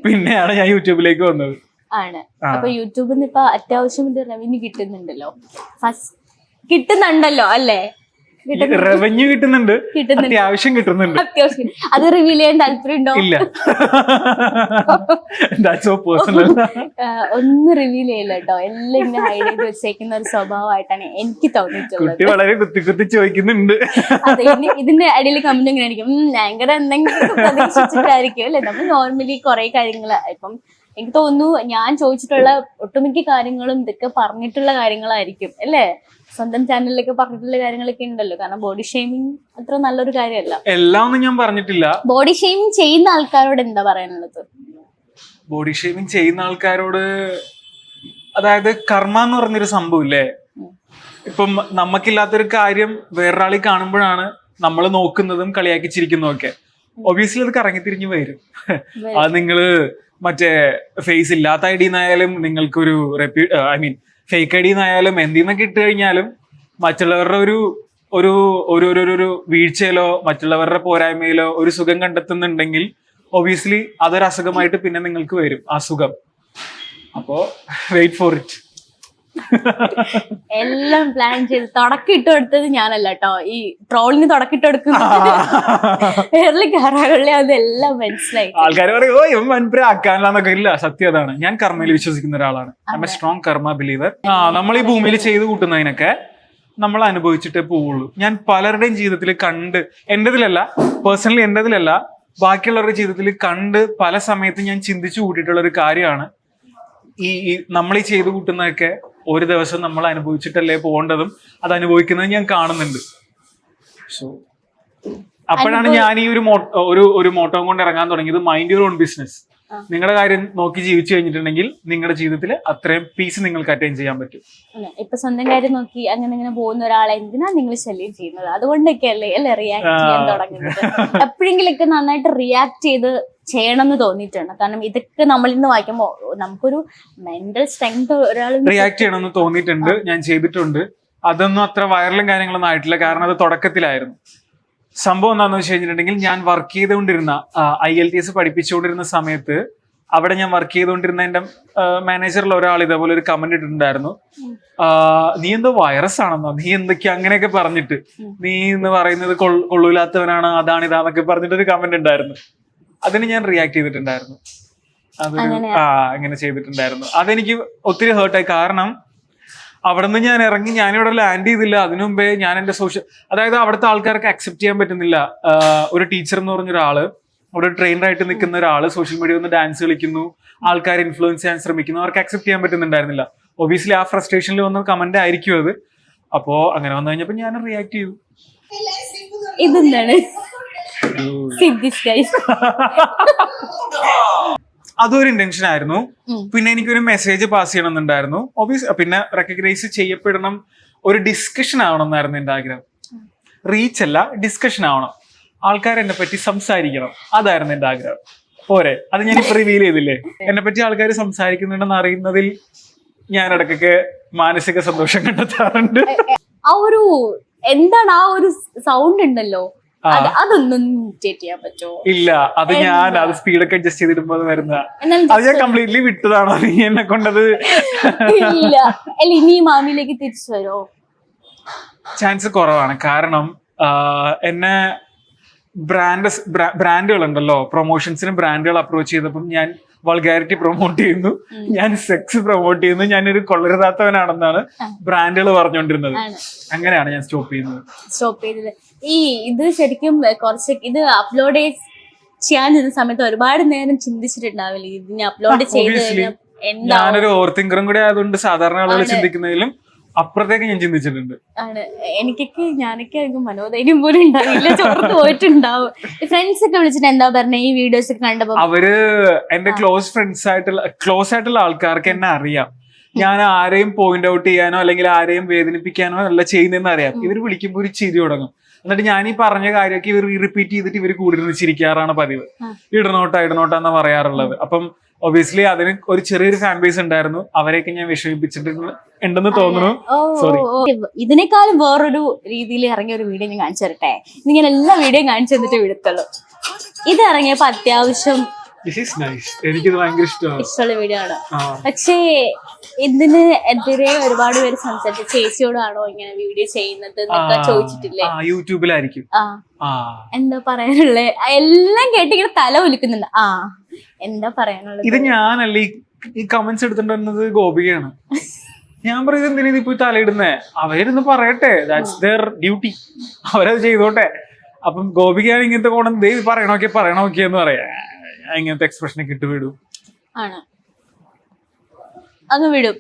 പിന്നെയാണ് ഞാൻ യൂട്യൂബിലേക്ക് വന്നത്. ആണ്. അപ്പൊ യൂട്യൂബിൽ നിന്ന് ഇപ്പൊ അത്യാവശ്യം റവന്യൂ കിട്ടുന്നുണ്ടല്ലോ അല്ലേ? റവന്യൂ കിട്ടുന്നുണ്ട്, അത്യാവശ്യം കിട്ടുന്നുണ്ട്. അത് റിവീൽ ചെയ്യാൻ താല്പര്യമുണ്ടോ? ഇല്ല, ഒന്നും റിവീൽ ചെയ്യില്ല കേട്ടോ, എല്ലാം ഇങ്ങനെ ഹൈഡ് ചെയ്ത് വെച്ചേക്കുന്ന ഒരു സ്വഭാവമായിട്ടാണ് എനിക്ക് തോന്നിയിട്ടുള്ളത്. വളരെ കുത്തി ചോദിക്കുന്നുണ്ട്. അതെ, ഇതിന്റെ അടിയിൽ കമന്റ് എങ്ങനെ ആയിരിക്കും, ഭയങ്കര എന്തെങ്കിലും പ്രതീക്ഷിച്ചിട്ടായിരിക്കും അല്ലെ? നമ്മൾ നോർമലി കുറെ കാര്യങ്ങള് ഇപ്പം എനിക്ക് തോന്നുന്നു ഞാൻ ചോദിച്ചിട്ടുള്ള ഒട്ടുമിക്ക കാര്യങ്ങളും ഇതൊക്കെ പറഞ്ഞിട്ടുള്ള കാര്യങ്ങളായിരിക്കും അല്ലേ? സ്വന്തം ചാനലിലൊക്കെ പറഞ്ഞിട്ടുള്ള കാര്യങ്ങളൊക്കെ ഉണ്ടല്ലോ. കാരണം ബോഡി ഷെയ്മിങ് അത്ര നല്ലൊരു കാര്യമല്ല. എല്ലാം ഒന്നും ഞാൻ പറഞ്ഞിട്ടില്ല. ബോഡി ഷെയ്മിങ് ചെയ്യുന്ന ആൾക്കാരോട് എന്താ പറയാനുള്ളത്? ബോഡി ഷെയ്മിങ് ചെയ്യുന്ന ആൾക്കാരോട്, അതായത് കർമ്മ എന്ന് പറഞ്ഞൊരു സംഭവം ഇല്ലേ? ഇപ്പം നമുക്കില്ലാത്തൊരു കാര്യം വേറൊരാളി കാണുമ്പോഴാണ് നമ്മൾ നോക്കുന്നതും കളിയാക്കി ചിരിക്കുന്നതും ഒക്കെ. ഒബിയസ്ലി അത് കറങ്ങിത്തിരിഞ്ഞു വരും. അത് നിങ്ങള് മറ്റേ ഫേസ് ഇല്ലാത്ത ഐ ഡിന്നായാലും, നിങ്ങൾക്കൊരു ഫേക്ക് ഐ ഡിന്നായാലും, എന്തിന്നൊക്കെ ഇട്ട് കഴിഞ്ഞാലും മറ്റുള്ളവരുടെ ഒരു വീഴ്ചയിലോ മറ്റുള്ളവരുടെ പോരായ്മയിലോ ഒരു സുഖം കണ്ടെത്തുന്നുണ്ടെങ്കിൽ ഒബിയസ്ലി അതൊരു അസുഖമായിട്ട് പിന്നെ നിങ്ങൾക്ക് വരും ആ സുഖം. അപ്പോ വെയിറ്റ് ഫോർ ഇറ്റ്. എല്ലാം പ്ലാൻ ചെയ്ത് തുടക്കിട്ട് കൊടുത്തത് ഞാനല്ല കേട്ടോ, ഈ ട്രോളിന് തുടക്കിട്ട് കൊടുക്കുന്നത് അതെല്ലാം മനസ്സിലായി. ആൾക്കാർ പറയും, ഓ ഇവൻ വൻപുര ആക്കാനൊക്കെ. ഇല്ല, സത്യം അതാണ്. ഞാൻ കർമ്മയിൽ വിശ്വസിക്കുന്ന ഒരാളാണ്. ഐ എം എ സ്ട്രോങ് കർമ്മ ബിലീവർ. നമ്മൾ ഈ ഭൂമിയിൽ ചെയ്ത് കൂട്ടുന്നതിനൊക്കെ നമ്മൾ അനുഭവിച്ചിട്ടേ പോവുള്ളൂ. ഞാൻ പലരുടെയും ജീവിതത്തിൽ കണ്ട്, പേഴ്സണലി എന്റേതിലല്ല, ബാക്കിയുള്ളവരുടെ ജീവിതത്തിൽ കണ്ട് പല സമയത്തും ഞാൻ ചിന്തിച്ചു കൂട്ടിയിട്ടുള്ള ഒരു കാര്യമാണ് ഈ നമ്മൾ ഈ ചെയ്തു കൂട്ടുന്നതൊക്കെ ഒരു ദിവസം നമ്മൾ അനുഭവിച്ചിട്ടല്ലേ പോകേണ്ടതും അത് അനുഭവിക്കുന്നത് ഞാൻ കാണുന്നുണ്ട്. സോ അപ്പോഴാണ് ഞാൻ ഈ ഒരു മോട്ടോ കൊണ്ട് ഇറങ്ങാൻ തുടങ്ങിയത്. Mind your own business. നിങ്ങളുടെ കാര്യം നോക്കി ജീവിച്ചു കഴിഞ്ഞിട്ടുണ്ടെങ്കിൽ നിങ്ങളുടെ ജീവിതത്തിൽ അത്രയും പീസ് നിങ്ങൾക്ക് അറ്റൈൻ ചെയ്യാൻ പറ്റും. ഇപ്പൊ സ്വന്തം കാര്യം നോക്കി അങ്ങനെ പോകുന്ന ഒരാളെ എന്തിനാ നിങ്ങൾ ശല്യം ചെയ്യുന്നത്? അതുകൊണ്ടൊക്കെ അല്ലേ റിയാക്ട് ചെയ്യാൻ തുടങ്ങുന്നത്. എപ്പോഴെങ്കിലൊക്കെ നന്നായിട്ട് റിയാക്ട് ചെയ്യണം എന്ന് തോന്നിയിട്ടുണ്ട്. കാരണം ഇതൊക്കെ നമ്മളിൽ നിന്ന് വായിക്കുമ്പോൾ നമുക്കൊരു മെന്റൽ സ്ട്രെങ്ത് ഒരാൾ റിയാക്ട് ചെയ്യണമെന്ന് തോന്നിയിട്ടുണ്ട്, ഞാൻ ചെയ്തിട്ടുണ്ട്. അതൊന്നും അത്ര വൈറലും കാര്യങ്ങളൊന്നും ആയിട്ടില്ല, കാരണം അത് തുടക്കത്തിലായിരുന്നു. സംഭവം എന്താണെന്ന് വെച്ച് കഴിഞ്ഞിട്ടുണ്ടെങ്കിൽ, ഞാൻ വർക്ക് ചെയ്തുകൊണ്ടിരുന്ന IELTS പഠിപ്പിച്ചുകൊണ്ടിരുന്ന സമയത്ത് അവിടെ ഞാൻ വർക്ക് ചെയ്തുകൊണ്ടിരുന്ന എന്റെ മാനേജറിൽ ഒരാൾ ഇതേപോലെ ഒരു കമന്റ് ഇട്ടിട്ടുണ്ടായിരുന്നു. നീ എന്തോ വൈറസ് ആണെന്നോ, നീ എന്തൊക്കെയാ അങ്ങനെയൊക്കെ പറഞ്ഞിട്ട്, നീ എന്ന് പറയുന്നത് കൊള്ളൂലാത്തവനാണ്, അതാണ് ഇതാന്നൊക്കെ പറഞ്ഞിട്ടൊരു കമന്റ് ഉണ്ടായിരുന്നു. അതിന് ഞാൻ റിയാക്ട് ചെയ്തിട്ടുണ്ടായിരുന്നു. അങ്ങനെ ചെയ്തിട്ടുണ്ടായിരുന്നു. അതെനിക്ക് ഒത്തിരി ഹേർട്ടായി. കാരണം അവിടെ നിന്ന് ഞാൻ ഇറങ്ങി, ഞാനിവിടെ ലാൻഡ് ചെയ്തില്ല. അതിനു മുമ്പേ ഞാൻ എന്റെ അതായത് അവിടുത്തെ ആൾക്കാർക്ക് അക്സെപ്റ്റ് ചെയ്യാൻ പറ്റുന്നില്ല. ഒരു ടീച്ചർ എന്ന് പറഞ്ഞ ഒരാള്, അവിടെ ട്രെയിനറായിട്ട് നിൽക്കുന്ന ഒരാള് സോഷ്യൽ മീഡിയ ഒന്ന് ഡാൻസ് കളിക്കുന്നു, ആൾക്കാരെ ഇൻഫ്ലുവൻസ് ചെയ്യാൻ ശ്രമിക്കുന്നു, അവർക്ക് അക്സെപ്റ്റ് ചെയ്യാൻ പറ്റുന്നുണ്ടായിരുന്നില്ല. ഒബിയസ്ലി ആ ഫ്രസ്ട്രേഷനിൽ വന്ന കമന്റ് ആയിരിക്കും അത്. അപ്പോ അങ്ങനെ വന്നു കഴിഞ്ഞപ്പോ ഞാൻ റിയാക്ട് ചെയ്തു. ഇതെന്താണ് അതൊരു ഇന്റൻഷൻ ആയിരുന്നു. പിന്നെ എനിക്കൊരു മെസ്സേജ് പാസ് ചെയ്യണമെന്നുണ്ടായിരുന്നു. പിന്നെ റെക്കഗ്നൈസ് ചെയ്യപ്പെടണം, ഒരു ഡിസ്കഷൻ ആവണം എന്നായിരുന്നു എന്റെ ആഗ്രഹം. റീച്ച് അല്ല, ഡിസ്കഷൻ ആവണം, ആൾക്കാർ എന്നെ പറ്റി സംസാരിക്കണം, അതായിരുന്നു എന്റെ ആഗ്രഹം. പോരെ, അത് ഞാൻ ഇപ്പൊ റിവീൽ ചെയ്തില്ലേ. എന്നെ പറ്റി ആൾക്കാർ സംസാരിക്കുന്നുണ്ടെന്ന് അറിയുന്നതിൽ ഞാൻ ഇടയ്ക്കൊക്കെ മാനസിക സന്തോഷം കണ്ടെത്താറുണ്ട്. എന്താണ് ആ ഒരു സൗണ്ട് ഉണ്ടല്ലോ, അതൊന്നും ഇമിറ്റേറ്റ് ചെയ്യാൻ പറ്റുമോ? ഇല്ല, അത് അത് സ്പീഡൊക്കെ അഡ്ജസ്റ്റ് ചെയ്തിടുമ്പോ വരുന്ന, അത് ഞാൻ കംപ്ലീറ്റ്ലി വിട്ടതാണോ നീ എന്നെ കൊണ്ടത്? ഇല്ല, ഇനി മാമിയിലേക്ക് തിരിച്ചു വരുമോ? ചാൻസ് കുറവാണ്. കാരണം എന്നെ ബ്രാൻഡുകൾ ഉണ്ടല്ലോ, പ്രൊമോഷൻസിന് ബ്രാൻഡുകൾ അപ്രോച്ച് ചെയ്തപ്പം ഞാൻ വൾഗാരിറ്റി പ്രൊമോട്ട് ചെയ്യുന്നു, ഞാൻ സെക്സ് പ്രൊമോട്ട് ചെയ്യുന്നു, ഞാനൊരു കൊള്ളരുതാത്തവനാണെന്നാണ് ബ്രാൻഡുകൾ പറഞ്ഞുകൊണ്ടിരുന്നത്. അങ്ങനെയാണ് ഞാൻ സ്റ്റോപ്പ് ചെയ്തത്. ഇത് ശരിക്കും കുറച്ച് ഇത് അപ്ലോഡ് ചെയ്യാൻ ചെന്ന സമയത്ത് ഒരുപാട് നേരം ചിന്തിച്ചിട്ടുണ്ടാവില്ലേ ഇതിനെ അപ്ലോഡ് ചെയ്ത് കഴിഞ്ഞാൽ? ഞാനൊരു ഓവർ തിങ്കറും കൂടെ ആയതുകൊണ്ട് സാധാരണ ആളുകൾ ചിന്തിക്കുന്നതിലും അപ്പുറത്തേക്ക് ഞാൻ ചിന്തിച്ചിട്ടുണ്ട്. ഞാനൊക്കെ മനോധൈര്യം പോലും ഉണ്ടാവില്ല, ചോർത്ത് പോയിട്ടുണ്ടാവും. ഫ്രണ്ട്സ് ഒക്കെ വിളിച്ചിട്ട് എന്താ പറഞ്ഞ ഈ വീഡിയോസ് ഒക്കെ കണ്ടപ്പോ? അവര് എന്റെ ക്ലോസ് ആയിട്ടുള്ള ആൾക്കാർക്ക് എന്നെ അറിയാം. ഞാൻ ആരെയും പോയിന്റ് ഔട്ട് ചെയ്യാനോ അല്ലെങ്കിൽ ആരെയും വേദനിപ്പിക്കാനോ അല്ല ചെയ്യുന്നതെന്ന് അറിയാം. ഇവർ വിളിക്കുമ്പോൾ ഒരു ചിരി തുടങ്ങും. എന്നിട്ട് ഞാൻ ഈ പറഞ്ഞ കാര്യമൊക്കെ ഇവർ റിപ്പീറ്റ് ചെയ്തിട്ട് ഇവർ കൂടി ഇരുന്ന് ചിരിക്കാറാണ് പതിവ്. ഇടണോട്ടാന്ന് പറയാറുള്ളത്. അപ്പം ഒബിയസ്ലി അതിന് ഒരു ചെറിയൊരു ഫാൻ ബേസ് ഉണ്ടായിരുന്നു. അവരെയൊക്കെ ഞാൻ വിഷമിപ്പിച്ചിട്ടുണ്ടെന്ന് തോന്നുന്നു. സോറി. ഇതിനേക്കാളും വേറൊരു രീതിയിൽ ഇറങ്ങിയ ഒരു വീഡിയോ ഞാൻ കാണിച്ചു തരട്ടെ. ഞാൻ എല്ലാ വീഡിയോയും കാണിച്ചു തന്നിട്ട് വിടുത്തുള്ളൂ. ഇത് ഇറങ്ങിയപ്പോ അത്യാവശ്യം എനിക്കിത് ഭയങ്കര ഇഷ്ടമുള്ള വീഡിയോ ആണ്. പക്ഷേ ഇതിന് എതിരെ ഒരുപാട് പേര് സംസാരിച്ചു, ചേച്ചിയോടാണോ ഇങ്ങനെ വീഡിയോ ചെയ്യുന്നത് എന്നൊക്കെ ചോദിച്ചിട്ടില്ലേ? യൂട്യൂബിലായിരിക്കും. എന്താ പറയാനുള്ളത്? എല്ലാം കേട്ടിങ്ങനെ തല ഒലിക്കുന്നുണ്ട്. എന്താ പറയാനുള്ളത്? ഇത് ഞാനല്ല ഈ കമന്റ്സ് എടുത്തിട്ടുണ്ടെന്നത് ഗോപികയാണ്. ഞാൻ പറയുന്നത് എന്തിനാ ഇപ്പൊ തലയിടുന്നേ? അവരിന്ന് പറയട്ടെ, ദാറ്റ്സ് ദെയർ ഡ്യൂട്ടി, അവരത് ചെയ്തോട്ടെ. അപ്പം ഗോപികയാണ് ഇങ്ങനത്തെ കോണം പറയണോക്കെ എന്ന് പറയാ. ഇങ്ങനത്തെ എക്സ്പ്രഷനൊക്കെ ഇട്ട് വിടും. ആണ്, അങ്ങ് വിടും.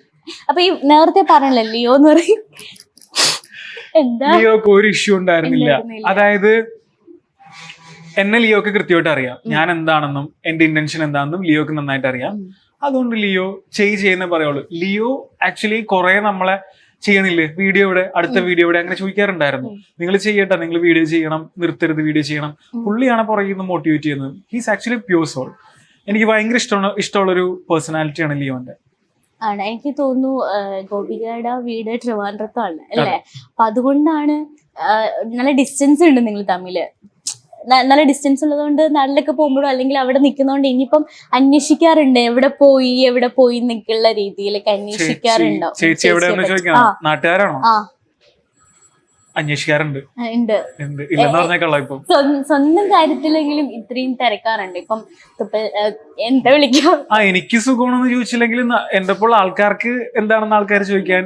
അപ്പൊ ഈ നേരത്തെ പറഞ്ഞല്ലോ ലിയോ എന്ന് പറയും, എന്താ ലിയോക്ക് ഒരു ഇഷ്യൂ ഉണ്ടായിരുന്നില്ല. അതായത് എന്നെ ലിയോക്ക് കൃത്യമായിട്ട് അറിയാം, ഞാൻ എന്താണെന്നും എന്റെ ഇന്റൻഷൻ എന്താണെന്നും ലിയോക്ക് നന്നായിട്ട് അറിയാം. അതുകൊണ്ട് ലിയോ ചെയ്യുന്ന പറയുള്ളൂ. ലിയോ ആക്ച്വലി കുറെ നമ്മളെ ചെയ്യണില്ലേ, അടുത്ത വീഡിയോ ഇവിടെ അങ്ങനെ ചോദിക്കാറുണ്ടായിരുന്നു. നിങ്ങൾ ചെയ്യട്ടെ, നിങ്ങൾ വീഡിയോ ചെയ്യണം, നിർത്തരുത് വീഡിയോ ചെയ്യണം. പുള്ളിയാണ് പുറകിൽ നിന്ന് മോട്ടിവേറ്റ് ചെയ്യുന്നത്. He's actually pure soul. എനിക്ക് ഭയങ്കര ഇഷ്ടമുള്ളൊരു പേഴ്സണാലിറ്റിയാണ് ലിയോന്റെ. ആണ്, എനിക്ക് തോന്നുന്നു ഗോപികയുടെ വീട് ട്രിവാൻഡ്രത്താണ് അല്ലേ? അപ്പൊ അതുകൊണ്ടാണ് നല്ല ഡിസ്റ്റൻസ് ഉണ്ട് നിങ്ങൾ തമ്മില്. നല്ല ഡിസ്റ്റൻസ് ഉള്ളതുകൊണ്ട് നാട്ടിലൊക്കെ പോകുമ്പോഴും അല്ലെങ്കിൽ അവിടെ നിൽക്കുന്നതുകൊണ്ട് ഇനിയിപ്പം അന്വേഷിക്കാറുണ്ട് എവിടെ പോയി എന്നൊക്കെയുള്ള രീതിയിലൊക്കെ അന്വേഷിക്കാറുണ്ടോ? നാട്ടുകാരാണോ? അന്വേഷിക്കാറുണ്ട്. സ്വന്തം കാര്യത്തിലെങ്കിലും ഇത്രയും തിരക്കാറുണ്ട്. ഇപ്പം എന്താ വിളിക്കാം, എനിക്ക് സുഖമാണെന്ന് ചോദിച്ചില്ലെങ്കിലും എന്റെ ഇപ്പോൾ ആൾക്കാർക്ക് എന്താണെന്ന് ആൾക്കാർ ചോദിക്കാൻ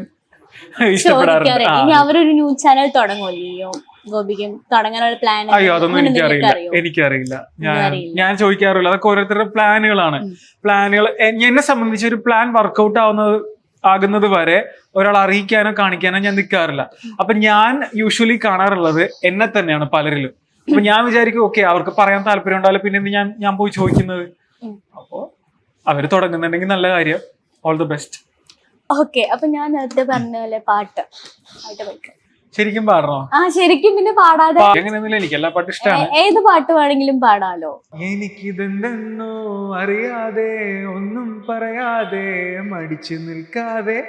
ഇഷ്ടപ്പെടാറുണ്ട്. ഇനി അവരൊരു ന്യൂസ് ചാനൽ തുടങ്ങുമല്ലോ ഗോപിക്കും, തുടങ്ങാനുള്ള പ്ലാൻ? അയ്യോ, അതൊന്നും എനിക്കറിയില്ല. ഞാൻ ചോദിക്കാറില്ല. അതൊക്കെ ഓരോരുത്തരുടെ പ്ലാനുകളാണ്. എന്നെ സംബന്ധിച്ച് ഒരു പ്ലാൻ വർക്ക്ഔട്ട് ആവുന്നത് ആകുന്നത് വരെ ഒരാൾ അറിയിക്കാനോ കാണിക്കാനോ ഞാൻ നിൽക്കാറില്ല. അപ്പൊ ഞാൻ യൂഷ്വലി കാണാറുള്ളത് എന്നെ തന്നെയാണ് പലരിലും. അപ്പൊ ഞാൻ വിചാരിക്കും ഓക്കെ അവർക്ക് പറയാൻ താല്പര്യം ഉണ്ടാവില്ല, പിന്നെ എന്ത് ഞാൻ പോയി ചോദിക്കുന്നത്. അപ്പോ അവര് തുടങ്ങുന്നുണ്ടെങ്കിൽ നല്ല കാര്യം. All the best. ഓക്കെ, അപ്പൊ ഞാൻ നേരത്തെ പറഞ്ഞ പോലെ പാട്ട് പോയിക്കോ. ശരിക്കും പാടണോ? ആ ശരിക്കും, പിന്നെ പാടാതെ എങ്ങനെയൊന്നുമില്ല, എനിക്ക് എല്ലാ പാട്ടും ഇഷ്ടമാണ്. ഏത് പാട്ട് വേണമെങ്കിലും പാടാലോ. എനിക്കിതെന്തെന്നോ അറിയാതെ ഒന്നും പറയാതെ മടിച്ചു നിൽക്കാതെ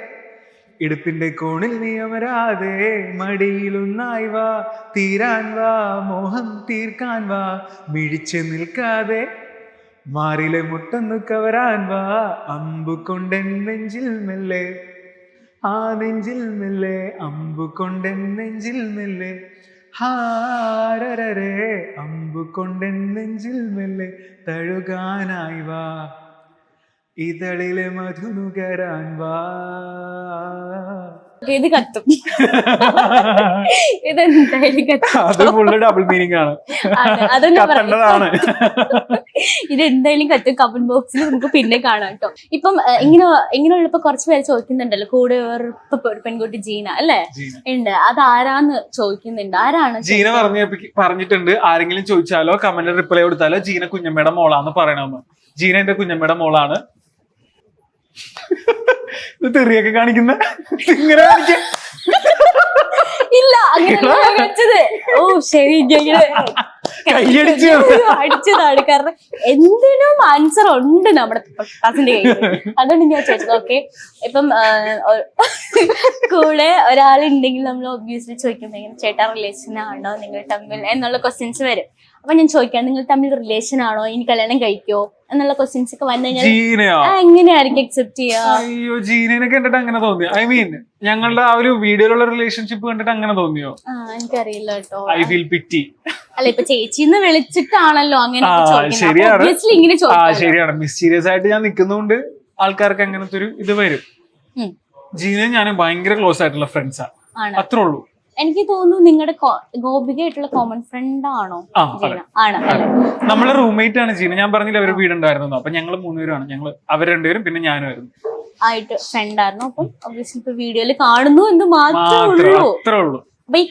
ഇടുപ്പിന്റെ കോണിൽ നീ അമരാതെ മടിയിലൊന്നായി വാ തീരാൻ വാ മോഹം തീർക്കാൻ വാ മിഴിച്ചു നിൽക്കാതെ മാറിലെ മുട്ടൊന്നു കവരാൻ വാ അമ്പു കൊണ്ടെൻ നെഞ്ചിൽ മെല്ലെ ആ നെഞ്ചിൽ മെല്ലെ അമ്പു കൊണ്ടെൻ നെഞ്ചിൽ മെല്ലെ ഹാരരേ അമ്പു കൊണ്ടെൻ നെഞ്ചിൽ മെല്ലെ തഴുകാനായി വാ ഇതളിലെ മധുനുകരാൻ വാ. ഇത് കത്തും, ഇതെന്തായാലും കത്തും. അത് ഫുള്ള് ഡബിൾ മീനിങ് ആണ്. കത്തേണ്ടതാണ്. ഇതെന്തായാലും കത്തും. കമന്റ് ബോക്സിൽ നമുക്ക് പിന്നെ കാണാം കേട്ടോ. ഇപ്പം ഇങ്ങനെയുള്ളപ്പോ കുറച്ച് പേര് ചോദിക്കുന്നുണ്ടല്ലോ, കൂടെ ഒരു പെൺകുട്ടി ജീന അല്ലേ ഉണ്ട്, അത് ആരാന്ന് ചോദിക്കുന്നുണ്ട്. ആരാണ്? ജീന പറഞ്ഞിട്ടുണ്ട്, ആരെങ്കിലും ചോദിച്ചാലോ കമന്റ് റിപ്ലൈ കൊടുത്താലോ ജീന കുഞ്ഞമ്മയുടെ മോളാന്ന് പറയണമെന്ന്. ജീന എന്റെ കുഞ്ഞമ്മയുടെ മോളാണ്. ഇത് തെറിയൊക്കെ കാണിക്കുന്ന ഇങ്ങനെ ഇല്ല, അങ്ങനെ വെച്ചത്. ഓ ശരി, അടിച്ചതാണ്. കാരണം എന്തിനും ആൻസർ ഉണ്ട് നമ്മുടെ ക്ലാസിന്റെ കയ്യിൽ. അതുകൊണ്ട് ഞാൻ ചോദിച്ചത്. ഓക്കെ, ഇപ്പം കൂടെ ഒരാളുണ്ടെങ്കിൽ നമ്മൾ ഒബ്വിയസ്ലി ചോദിക്കുമ്പോൾ ചേട്ടാ റിലേഷൻ ആണോ നിങ്ങൾ തമ്മിൽ എന്നുള്ള ക്വസ്റ്റ്യൻസ് വരും. അപ്പൊ ഞാൻ ചോദിക്കാം, നിങ്ങൾ തമ്മിൽ റിലേഷൻ ആണോ, ഇനി കല്യാണം കഴിക്കോ എന്നുള്ള ക്വസ്റ്റ്യൻസ് ഒക്കെ വന്നു കഴിഞ്ഞാൽ എങ്ങനെയായിരിക്കും അക്സെപ്റ്റ് ചെയ്യാ? അയ്യോ, ജീനനെ കണ്ടിട്ട് അങ്ങനെ തോന്നിയോ? ഐ മീൻ ഞങ്ങളുടെ ആ ഒരു വീഡിയോയിലുള്ള റിലേഷൻഷിപ്പ് കണ്ടിട്ട് അങ്ങനെ തോന്നിയോ? എനിക്കറിയില്ല കേട്ടോ. I feel പിറ്റി. അല്ല, ഇപ്പൊ ചേച്ചിന്ന് വിളിച്ചിട്ടാണല്ലോ അങ്ങനെ. ശരിയാണ്, മിസ്റ്റീരിയസ് ആയിട്ട് ഞാൻ നിൽക്കുന്നതുകൊണ്ട് ആൾക്കാർക്ക് അങ്ങനത്തെ ഒരു ഇത് വരും. ജീന ഞാൻ ഭയങ്കര ക്ലോസ് ആയിട്ടുള്ള ഫ്രണ്ട്സാ, അത്രേ ഉള്ളൂ. എനിക്ക് തോന്നുന്നു നിങ്ങളുടെ ഗോപികയായിട്ടുള്ള കോമൺ ഫ്രണ്ട് ആണോ? ആണ്. നമ്മളെ റൂംമേറ്റ് ആണ് ജീന. ഞാൻ പറഞ്ഞില്ല അവര് വീടുണ്ടായിരുന്നു. അപ്പൊ ഞങ്ങൾ 3 പേരുമാണ്. ഞങ്ങള് അവർ 2 പേരും പിന്നെ ഞാനും ആയിരുന്നു ആയിട്ട് ഫ്രണ്ട് ആയിരുന്നു. അപ്പം ഒബ്വിയസ്ലി ഇപ്പൊ വീഡിയോയില് കാണുന്നു എന്ന് മാത്രമേ ഉള്ളൂ. അത്രേ ഉള്ളൂ. അപ്പൊ ഈ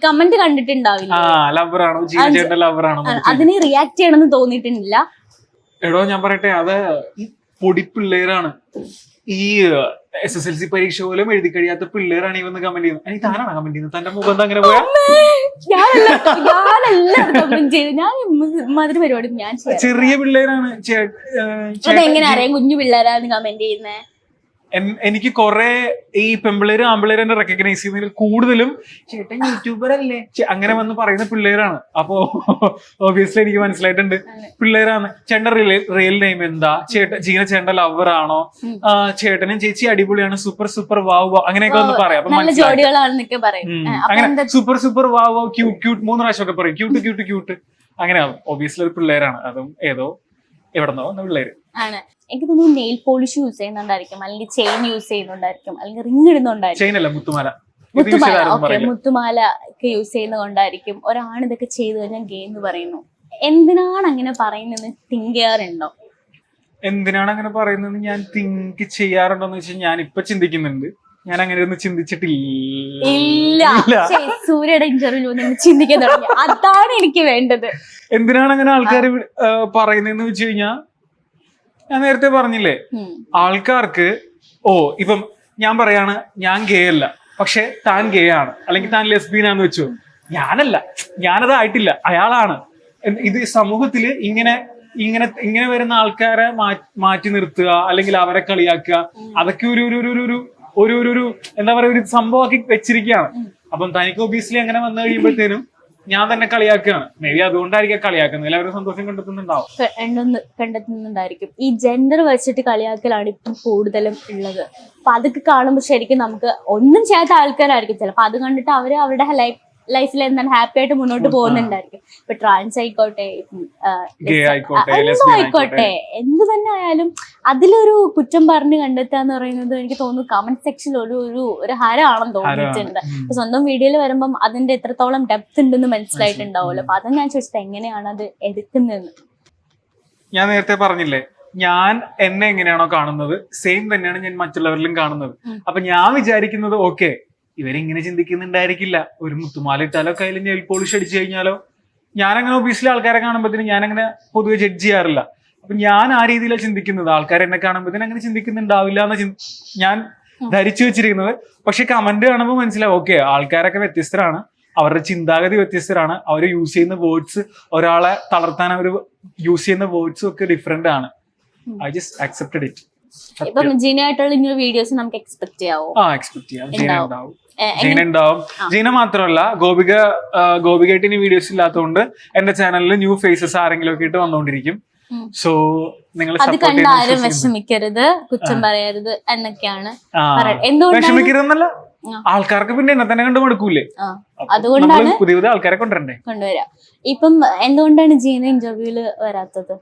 കമന്റ് കണ്ടിട്ടുണ്ടാവില്ല, ലവറാണോ ജീന ചേട്ടന്റെ ലവറാണോ, അതിന് റിയാക്ട് ചെയ്യണമെന്ന് തോന്നിയിട്ടില്ല. എടോ ഞാൻ പറയട്ടെ, അത് പൊടി പിള്ളേരാണ്. ഈ SSLC പരീക്ഷ പോലും എഴുതി കഴിയാത്ത പിള്ളേരാണ് ഈ വന്ന് കമന്റ് ചെയ്യുന്നത്. എനിക്ക് താനാണ് കമന്റ് ചെയ്യുന്നത്. തന്റെ മുഖം അങ്ങനെ പോയാ ചെറിയ പിള്ളേരാണ്. എങ്ങനെ അറിയാം കുഞ്ഞു പിള്ളേരാണ് കമന്റ് ചെയ്യുന്നേ? എനിക്ക് കുറെ ഈ പെമ്പിള്ളേരും ആമ്പിള്ളേരും എന്നെ റെക്കഗ്നൈസ് ചെയ്യുന്നതിൽ കൂടുതലും ചേട്ടൻ യൂട്യൂബർ അല്ലേ അങ്ങനെ വന്ന് പറയുന്ന പിള്ളേരാണ്. അപ്പോ ഒബിയസ്ലി എനിക്ക് മനസ്സിലായിട്ടുണ്ട് പിള്ളേരാണ്. ചേട്ടന്റെ റിയൽ നെയിം എന്താ, ജീന ചേട്ടന്റെ ലവർ ആണോ, ചേട്ടനും ചേച്ചി അടിപൊളിയാണ്, സൂപ്പർ സൂപ്പർ വാവ് വാവ് അങ്ങനെയൊക്കെ ഒന്ന് പറയാം. അപ്പൊ അങ്ങനെ സൂപ്പർ വാവ് വാവ് ക്യൂട്ട് 3 പ്രാവശ്യമൊക്കെ പറയും. ക്യൂട്ട് അങ്ങനെയാവും. ഒബിയസ്ലി ഒരു പിള്ളേരാണ്. അതും ഏതോ എവിടെന്നോ വന്ന പിള്ളേര് ആണ്. എനിക്ക് തോന്നുന്നു നെയിൽ പോളിഷ് യൂസ് ചെയ്യുന്നുണ്ടായിരിക്കും, അല്ലെങ്കിൽ ചെയിൻ യൂസ് ചെയ്യുന്നുണ്ടായിരിക്കും, അല്ലെങ്കിൽ റിംഗ് ഇടുന്നുണ്ടായിരിക്കും. മുത്തുമാല ഒക്കെ യൂസ് ചെയ്യുന്നതുകൊണ്ടായിരിക്കും ഒരാണ് ഇതൊക്കെ ചെയ്തു കഴിഞ്ഞാൽ ഗേ എന്ന് പറയുന്നു. എന്തിനാണ് അങ്ങനെ പറയുന്നതെന്ന് തിങ്ക് ചെയ്യാറുണ്ടോ? എന്തിനാണ് അങ്ങനെ പറയുന്നത് ഞാൻ തിങ്ക് ചെയ്യാറുണ്ടോന്ന് വെച്ചാൽ ഞാൻ ഇപ്പൊ ചിന്തിക്കുന്നുണ്ട്. ഞാൻ അങ്ങനെ ഒന്നും ചിന്തിച്ചിട്ടില്ല. സൂര്യയുടെ ഇന്റർവ്യൂ ചിന്തിക്കാൻ തുടങ്ങി. അതാണ് എനിക്ക് വേണ്ടത്. എന്തിനാണ് അങ്ങനെ ആൾക്കാർ പറയുന്നതെന്ന് വെച്ച് കഴിഞ്ഞാൽ ഞാൻ നേരത്തെ പറഞ്ഞില്ലേ, ആൾക്കാർക്ക് ഇപ്പം ഞാൻ പറയാണ് ഞാൻ ഗേ അല്ല, പക്ഷെ താൻ ഗേ ആണ്, അല്ലെങ്കിൽ താൻ ലെസ്ബിയനാന്ന് വെച്ചു. ഞാനതായിട്ടില്ല, അയാളാണ്. ഇത് സമൂഹത്തില് ഇങ്ങനെ വരുന്ന ആൾക്കാരെ മാറ്റി നിർത്തുക, അല്ലെങ്കിൽ അവരെ കളിയാക്കുക, അതൊക്കെ ഒരു എന്താ പറയുക, ഒരു സംഭവമാക്കി വെച്ചിരിക്കുകയാണ്. അപ്പം തനിക്ക് ഒബിയസ്ലി അങ്ങനെ വന്നു കഴിയുമ്പോഴത്തേനും ഞാൻ തന്നെ കളിയാക്കുകയാണ്. മേ ബി അതുകൊണ്ടായിരിക്കും കളിയാക്കുന്നത്. എല്ലാവരും സന്തോഷം കണ്ടെത്തുന്നുണ്ടായിരിക്കും. ഈ ജെൻഡർ വെച്ചിട്ട് കളിയാക്കലാണ് ഇപ്പം കൂടുതലും ഉള്ളത്. അപ്പൊ അതൊക്കെ കാണുമ്പോൾ ശരിക്കും നമുക്ക് ഒന്നും ചെയ്യാത്ത ആൾക്കാരായിരിക്കും ചിലപ്പോ അത് കണ്ടിട്ട് അവരുടെ ലൈഫിൽ എന്താണ് ഹാപ്പി ആയിട്ട് മുന്നോട്ട് പോകുന്നുണ്ടായിരിക്കും. ഇപ്പൊ ട്രാൻസ് ആയിക്കോട്ടെ, ആയിക്കോട്ടെ, എന്ത് തന്നെ ആയാലും അതിലൊരു കുറ്റം പറഞ്ഞ് കണ്ടെത്താന്ന് പറയുന്നത് എനിക്ക് തോന്നുന്നു കമന്റ് സെക്ഷനിൽ ഒരു ഹരമാണെന്ന് തോന്നിയിട്ടുണ്ട്. ഇപ്പൊ സ്വന്തം വീഡിയോയിൽ വരുമ്പം അതിന്റെ എത്രത്തോളം ഡെപ്ത് ഉണ്ടെന്ന് മനസ്സിലായിട്ടുണ്ടാവുമല്ലോ. അപ്പൊ അത് ഞാൻ ചോദിച്ചത് എങ്ങനെയാണ് അത് എടുക്കുന്നതെന്ന്. ഞാൻ നേരത്തെ പറഞ്ഞില്ലേ, ഞാൻ എന്നെ എങ്ങനെയാണോ കാണുന്നത് സെയിം തന്നെയാണ് ഞാൻ മറ്റുള്ളവരിലും കാണുന്നത്. അപ്പൊ ഞാൻ വിചാരിക്കുന്നത് ഓക്കെ ഇവരിങ്ങനെ ചിന്തിക്കുന്നുണ്ടായിരിക്കില്ല, ഒരു മുത്തുമാല ഇട്ടാലോ കയ്യിൽ നെയിൽ പോളിഷ് അടിച്ചു കഴിഞ്ഞാലോ. ഞാനങ്ങനെ ഒബീസിലെ ആൾക്കാരെ കാണുമ്പോഴത്തേനും ഞാനങ്ങനെ പൊതുവെ ജഡ്ജ് ചെയ്യാറില്ല. അപ്പൊ ഞാൻ ആ രീതിയിലാണ് ചിന്തിക്കുന്നത്. ആൾക്കാർ എന്നെ കാണുമ്പോഴത്തേനും അങ്ങനെ ചിന്തിക്കുന്നുണ്ടാവില്ല എന്ന് ഞാൻ ധരിച്ചു വെച്ചിരിക്കുന്നത്. പക്ഷെ കമന്റ് കാണുമ്പോൾ മനസ്സിലാവും ഓക്കെ ആൾക്കാരൊക്കെ വ്യത്യസ്തരാണ്, അവരുടെ ചിന്താഗതി വ്യത്യസ്തരാണ്, അവർ യൂസ് ചെയ്യുന്ന വേർഡ്സ്, ഒരാളെ തളർത്താൻ അവർ യൂസ് ചെയ്യുന്ന വേർഡ്സും ഒക്കെ ഡിഫറെന്റ് ആണ്. I just accepted it. ഇപ്പം ജീനയായിട്ടുള്ള ഇനി വീഡിയോസ് നമുക്ക് എക്സ്പെക്ട് ചെയ്യാവോ? എക്സ്പെക്ട് ചെയ്യാം. ജീന ഉണ്ടാവും, ജീന ഉണ്ടാവും. ജീന മാത്രമല്ല ഗോപികയായിട്ട് ഇനി വീഡിയോസ് ഇല്ലാത്തതുകൊണ്ട് എന്റെ ചാനലിൽ ന്യൂ ഫേസസ് ആരെങ്കിലും ഒക്കെ ഇട്ട് വന്നുകൊണ്ടിരിക്കും. സോ നിങ്ങൾ അത് കണ്ട് ആരും വിഷമിക്കരുത്, കുറ്റം പറയരുത് എന്നൊക്കെയാണ്. വിഷമിക്കരുതെന്നല്ല, ആൾക്കാർക്ക് പിന്നെ എന്നെ തന്നെ കണ്ട് മടുക്കൂലേ, അതുകൊണ്ടാണ് പുതിയ പുതിയ ആൾക്കാരെ കൊണ്ടുവരാം. ഇപ്പം എന്തുകൊണ്ടാണ് ജീന ഇന്റർവ്യൂല് വരാത്തത്?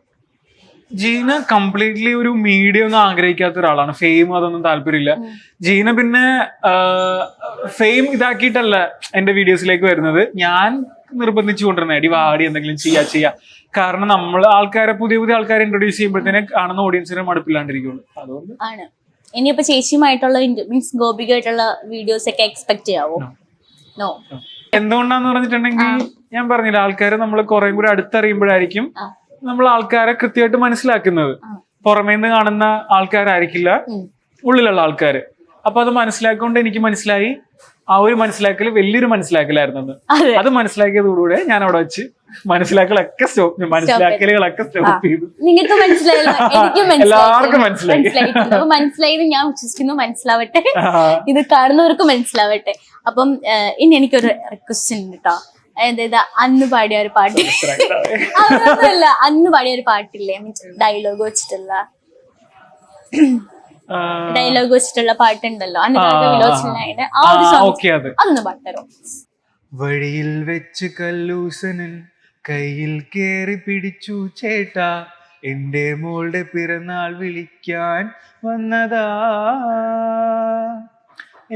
ജീന കംപ്ലീറ്റ്ലി ഒരു മീഡിയ ഒന്നും ആഗ്രഹിക്കാത്ത ഒരാളാണ്. ഫെയിം അതൊന്നും താല്പര്യമില്ല. ജീന പിന്നെ ഫെയിം ഇതാക്കിയിട്ടല്ല എന്റെ വീഡിയോസിലേക്ക് വരുന്നത്. ഞാൻ നിർബന്ധിച്ചു കൊണ്ടിരുന്ന എടി വാടി എന്തെങ്കിലും ചെയ്യാ. കാരണം നമ്മൾ ആൾക്കാരെ പുതിയ പുതിയ ആൾക്കാരെ ഇൻട്രൊഡ്യൂസ് ചെയ്യുമ്പോഴത്തേനെ കാണുന്ന ഓഡിയൻസിനെ മടുപ്പില്ലാണ്ടിരിക്കുള്ളൂ. അതുകൊണ്ട് ആണ്. ഇനിയിപ്പോ ചേച്ചിയുമായിട്ടുള്ള മീൻസ് ഗോപികയായിട്ടുള്ള വീഡിയോസ് ഒക്കെ എക്സ്പെക്ട് ചെയ്യാവോ? നോ. എന്തുകൊണ്ടാന്ന് പറഞ്ഞിട്ടുണ്ടെങ്കിൽ ഞാൻ പറഞ്ഞില്ല, ആൾക്കാരെ നമ്മൾ കുറെ കൂടി അടുത്തറിയുമ്പോഴായിരിക്കും നമ്മൾ ആൾക്കാരെ കൃത്യമായിട്ട് മനസ്സിലാക്കുന്നത്. പുറമേ നിന്ന് കാണുന്ന ആൾക്കാരായിരിക്കില്ല ഉള്ളിലുള്ള ആൾക്കാര്. അപ്പൊ അത് മനസ്സിലാക്കിക്കൊണ്ട് എനിക്ക് മനസ്സിലായി ആ ഒരു മനസ്സിലാക്കൽ വലിയൊരു മനസ്സിലാക്കലായിരുന്നു. അത് മനസ്സിലാക്കിയതോടുകൂടെ ഞാൻ അവിടെ വെച്ച് മനസ്സിലാക്കലൊക്കെ സ്റ്റോപ്പ് ചെയ്തു. നിങ്ങൾക്ക് മനസ്സിലായല്ലോ, എനിക്കും എല്ലാവർക്കും മനസ്സിലായി. മനസ്സിലായത് ഞാൻ വിശ്വസിക്കുന്നു. മനസ്സിലാവട്ടെ, ഇത് കാണുന്നവർക്ക് മനസ്സിലാവട്ടെ. അപ്പം ഇനി എനിക്കൊരു റിക്വസ്റ്റ് ഉണ്ട് കേട്ടോ. അതായത് അന്ന് പാടിയ ഒരു പാട്ട്, അതൊന്നുമല്ല, അന്ന് പാടിയ ഒരു പാട്ടില്ലേ ഡയലോഗ് വെച്ചിട്ടുള്ള പാട്ടുണ്ടല്ലോ, വിലോചനായിട്ട് ആ ഒരു സോങ് അന്ന് പാട്ടരോ. വഴിയിൽ വെച്ച് കല്ലൂസനൻ കയ്യിൽ കേറി പിടിച്ചു ചേട്ടാ, എന്റെ മോളുടെ പിറന്നാൾ വിളിക്കാൻ വന്നതാ,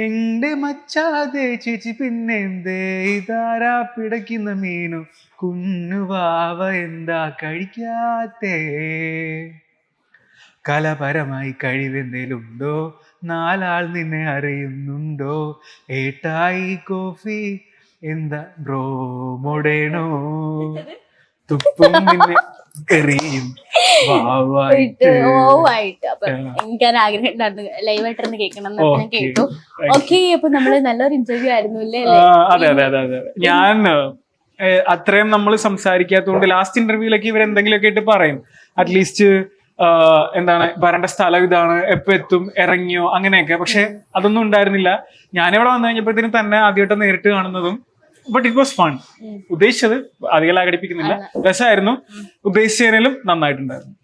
എന്റെ മച്ചാതെ ചേച്ചി പിന്നെന്തേ ഇതാരാ പിടയ്ക്കുന്ന മീനു, കുഞ്ഞുവാവ എന്താ കഴിക്കാത്തേ, കലപരമായി കഴിവെന്തേലുണ്ടോ, നാലാൾ നിന്നെ അറിയുന്നുണ്ടോ, ഏട്ടായി കോഫി എന്താ ബ്രോ മൊടേണോ, തുപ്പും നിന്നെ എറിയും ആയിട്ട്. അപ്പൊ എനിക്കൊരു ആഗ്രഹം ഉണ്ടായിരുന്നു ലൈവായിട്ടിരുന്ന് കേൾക്കണം എന്ന് കേട്ടു. ഓക്കെ, അപ്പൊ നമ്മള് നല്ലൊരു ഇന്റർവ്യൂ ആയിരുന്നു അല്ലേ? അതെ അതെ അതെ അതെ. ഞാൻ അത്രയും നമ്മൾ സംസാരിക്കാത്തതുകൊണ്ട് ലാസ്റ്റ് ഇന്റർവ്യൂലൊക്കെ ഇവരെന്തെങ്കിലുമൊക്കെ ആയിട്ട് പറയും. അറ്റ്ലീസ്റ്റ് എന്താണ് വരേണ്ട സ്ഥലം ഇതാണ്, എപ്പോ എത്തും, ഇറങ്ങിയോ, അങ്ങനെയൊക്കെ. പക്ഷെ അതൊന്നും ഉണ്ടായിരുന്നില്ല. ഞാനിവിടെ വന്നു കഴിഞ്ഞപ്പോഴത്തേനും തന്നെ ആദ്യമായിട്ട് നേരിട്ട് കാണുന്നതും. But it was fun. ഉദ്ദേശിച്ചത് അധികം ഘടിപ്പിക്കുന്നില്ല, രസമായിരുന്നു. ഉദ്ദേശിച്ചതിനും നന്നായിട്ടുണ്ടായിരുന്നു.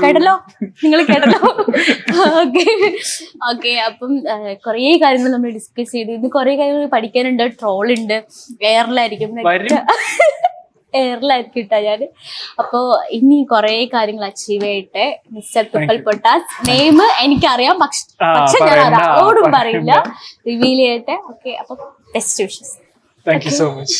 കേട്ടല്ലോ, നിങ്ങൾ കേട്ടല്ലോ. ഓക്കെ. അപ്പം കൊറേ കാര്യങ്ങൾ നമ്മൾ ഡിസ്കസ് ചെയ്തു. ഇന്ന് കൊറേ കാര്യങ്ങൾ പഠിക്കാനുണ്ട്. ട്രോളുണ്ട്, എയറിലായിരിക്കും കേട്ടാ ഞാൻ. അപ്പോ ഇനി കൊറേ കാര്യങ്ങൾ അച്ചീവ് ചെയ്യട്ടെ. മിസ്റ്റർ തുപ്പൽ പൊട്ടാസ് നെയിം എനിക്കറിയാം, പക്ഷെ ഞാൻ ആരോടും പറയില്ല, റിവീൽ ചെയ്യട്ടെ. ഓക്കെ, അപ്പൊ best wishes. Thank you so much.